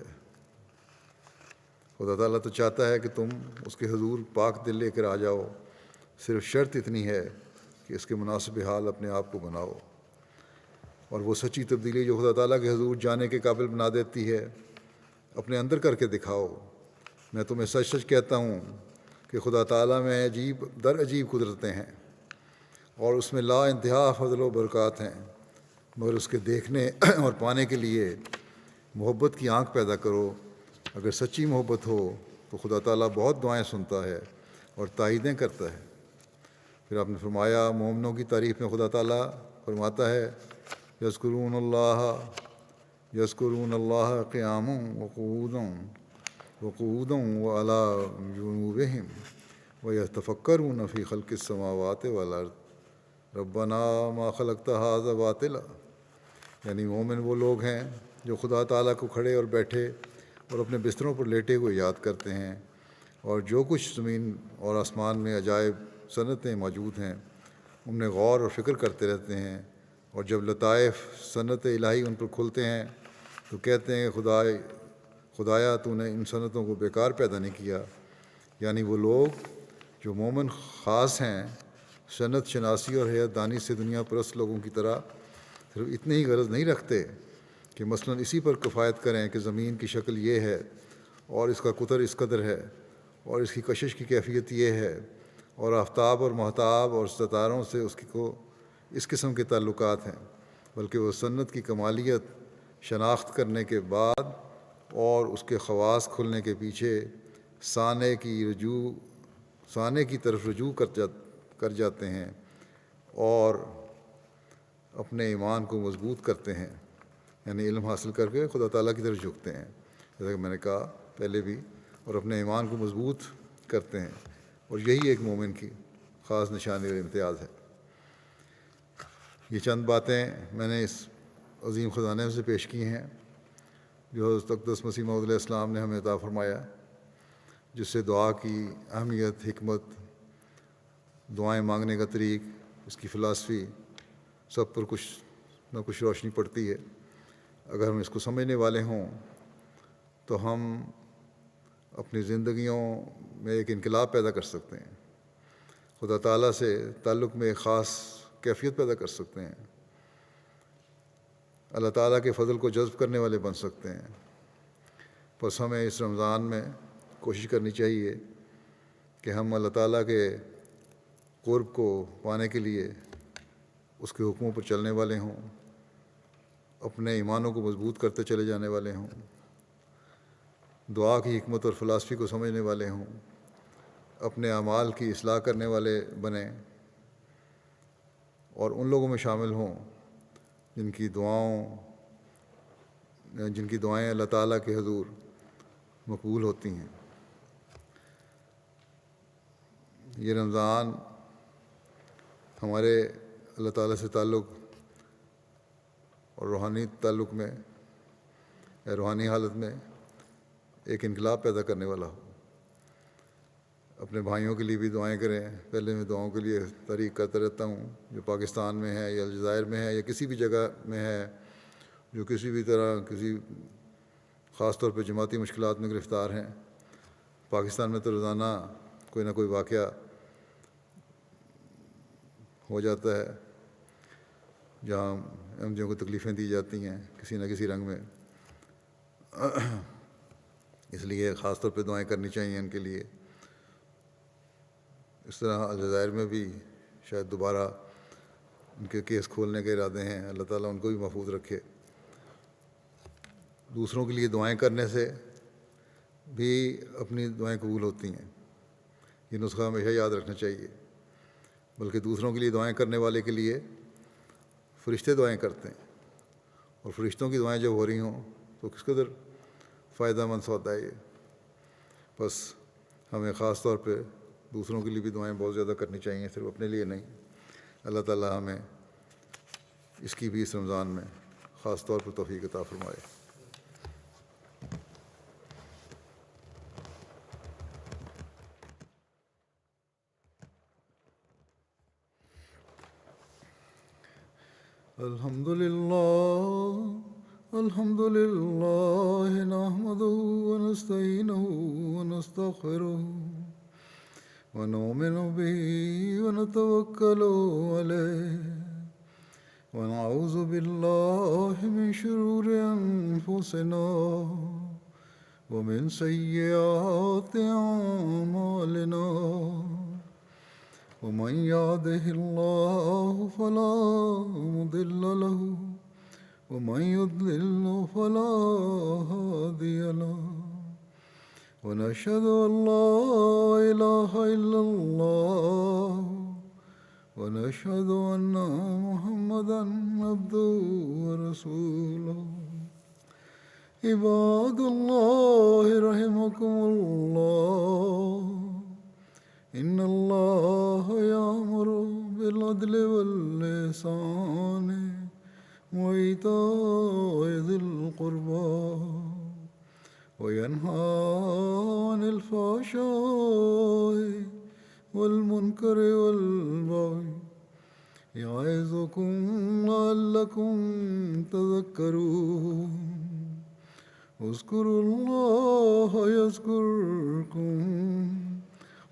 خدا تعالیٰ تو چاہتا ہے کہ تم اس کے حضور پاک دل لے کر آ جاؤ، صرف شرط اتنی ہے کہ اس کے مناسب حال اپنے آپ کو بناؤ، اور وہ سچی تبدیلی جو خدا تعالیٰ کے حضور جانے کے قابل بنا دیتی ہے اپنے اندر کر کے دکھاؤ۔ میں تمہیں سچ سچ کہتا ہوں کہ خدا تعالیٰ میں عجیب قدرتیں ہیں اور اس میں لا انتہا فضل و برکات ہیں، مگر اس کے دیکھنے اور پانے کے لیے محبت کی آنکھ پیدا کرو۔ اگر سچی محبت ہو تو خدا تعالیٰ بہت دعائیں سنتا ہے اور تائیدیں کرتا ہے۔ پھر آپ نے فرمایا مومنوں کی تعریف میں خدا تعالیٰ فرماتا ہے یذکرون اللہ قیاما وقعودا وعلی جنوبہم ویتفکرون فی خلق السماوات والارض ربنا ما خلقت ھذا باطلا۔ یعنی مومن وہ لوگ ہیں جو خدا تعالیٰ کو کھڑے اور بیٹھے اور اپنے بستروں پر لیٹے ہوئے یاد کرتے ہیں، اور جو کچھ زمین اور آسمان میں عجائب صنعتیں موجود ہیں ان میں غور اور فکر کرتے رہتے ہیں، اور جب لطائف صنعت الہی ان پر کھلتے ہیں تو کہتے ہیں خدایا تو نے ان صنعتوں کو بیکار پیدا نہیں کیا۔ یعنی وہ لوگ جو مومن خاص ہیں سنت شناسی اور حیات دانی سے دنیا پرست لوگوں کی طرح صرف اتنی ہی غرض نہیں رکھتے کہ مثلاً اسی پر کفایت کریں کہ زمین کی شکل یہ ہے اور اس کا قطر اس قدر ہے اور اس کی کشش کی کیفیت یہ ہے اور آفتاب اور مہتاب اور ستاروں سے اس قسم کے تعلقات ہیں، بلکہ وہ سنت کی کمالیت شناخت کرنے کے بعد اور اس کے خواص کھلنے کے پیچھے سانے کی طرف رجوع کر جاتے ہیں اور اپنے ایمان کو مضبوط کرتے ہیں، یعنی علم حاصل کر کے خدا تعالیٰ کی طرف جھکتے ہیں، جیسا کہ میں نے کہا پہلے بھی، اور اپنے ایمان کو مضبوط کرتے ہیں، اور یہی ایک مومن کی خاص نشانی اور امتیاز ہے۔ یہ چند باتیں میں نے اس عظیم خزانے سے پیش کی ہیں جو حضرت اقدس مسیح موعود علیہ السلام نے ہمیں عطا فرمایا، جس سے دعا کی اہمیت، حکمت، دعائیں مانگنے کا طریق، اس کی فلاسفی سب پر کچھ نہ کچھ روشنی پڑتی ہے۔ اگر ہم اس کو سمجھنے والے ہوں تو ہم اپنی زندگیوں میں ایک انقلاب پیدا کر سکتے ہیں، خدا تعالیٰ سے تعلق میں ایک خاص کیفیت پیدا کر سکتے ہیں، اللہ تعالیٰ کے فضل کو جذب کرنے والے بن سکتے ہیں۔ بس ہمیں اس رمضان میں کوشش کرنی چاہیے کہ ہم اللہ تعالیٰ کے قرب کو پانے کے لیے اس کے حکموں پر چلنے والے ہوں، اپنے ایمانوں کو مضبوط کرتے چلے جانے والے ہوں، دعا کی حکمت اور فلاسفی کو سمجھنے والے ہوں، اپنے اعمال کی اصلاح کرنے والے بنیں، اور ان لوگوں میں شامل ہوں جن کی دعائیں اللہ تعالیٰ کے حضور مقبول ہوتی ہیں۔ یہ رمضان ہمارے اللہ تعالیٰ سے تعلق اور روحانی تعلق میں یا روحانی حالت میں ایک انقلاب پیدا کرنے والا ہو۔ اپنے بھائیوں کے لیے بھی دعائیں کریں۔ پہلے میں دعاؤں کے لیے تحریک کرتا رہتا ہوں جو پاکستان میں ہے یا الجزائر میں ہے یا کسی بھی جگہ میں ہے جو کسی بھی طرح کسی خاص طور پہ جماعتی مشکلات میں گرفتار ہیں۔ پاکستان میں تو روزانہ کوئی نہ کوئی واقعہ ہو جاتا ہے جہاں احمدیوں کو تکلیفیں دی جاتی ہیں کسی نہ کسی رنگ میں، اس لیے خاص طور پہ دعائیں کرنی چاہیے ان کے لیے۔ اس طرح الجزائر میں بھی شاید دوبارہ ان کے کیس کھولنے کے ارادے ہیں، اللہ تعالیٰ ان کو بھی محفوظ رکھے۔ دوسروں کے لیے دعائیں کرنے سے بھی اپنی دعائیں قبول ہوتی ہیں، یہ نسخہ ہمیشہ یاد رکھنا چاہیے۔ بلکہ دوسروں کے لیے دعائیں کرنے والے کے لیے فرشتے دعائیں کرتے ہیں، اور فرشتوں کی دعائیں جب ہو رہی ہوں تو کس قدر فائدہ مند سودا ہے یہ۔ بس ہمیں خاص طور پہ دوسروں کے لیے بھی دعائیں بہت زیادہ کرنی چاہیے، صرف اپنے لیے نہیں۔ اللہ تعالیٰ ہمیں اس کی بھی اس رمضان میں خاص طور پر توفیق عطا فرمائے۔ الحمد لله نحمده ونستعينه ونستغفره ونؤمن به ونتوكل عليه ونعوذ بالله من شرور أنفسنا ومن سيئات أعمالنا ومن يهده الله فلا مضل له ومن يضلل فلا هادي له ونشهد أن لا إله إلا الله ونشهد أن محمدا عبده ورسوله عباد الله رحمكم الله إن الله يأمر بالعدل والإحسان وإيتاء ذي القربى وينهى عن الفحشاء والمنكر والبغي يعظكم لعلكم تذكرون اذكروا الله يذكركم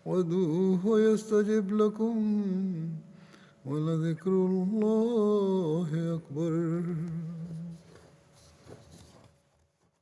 وادعوه يستجب لكم ولذكر الله أكبر.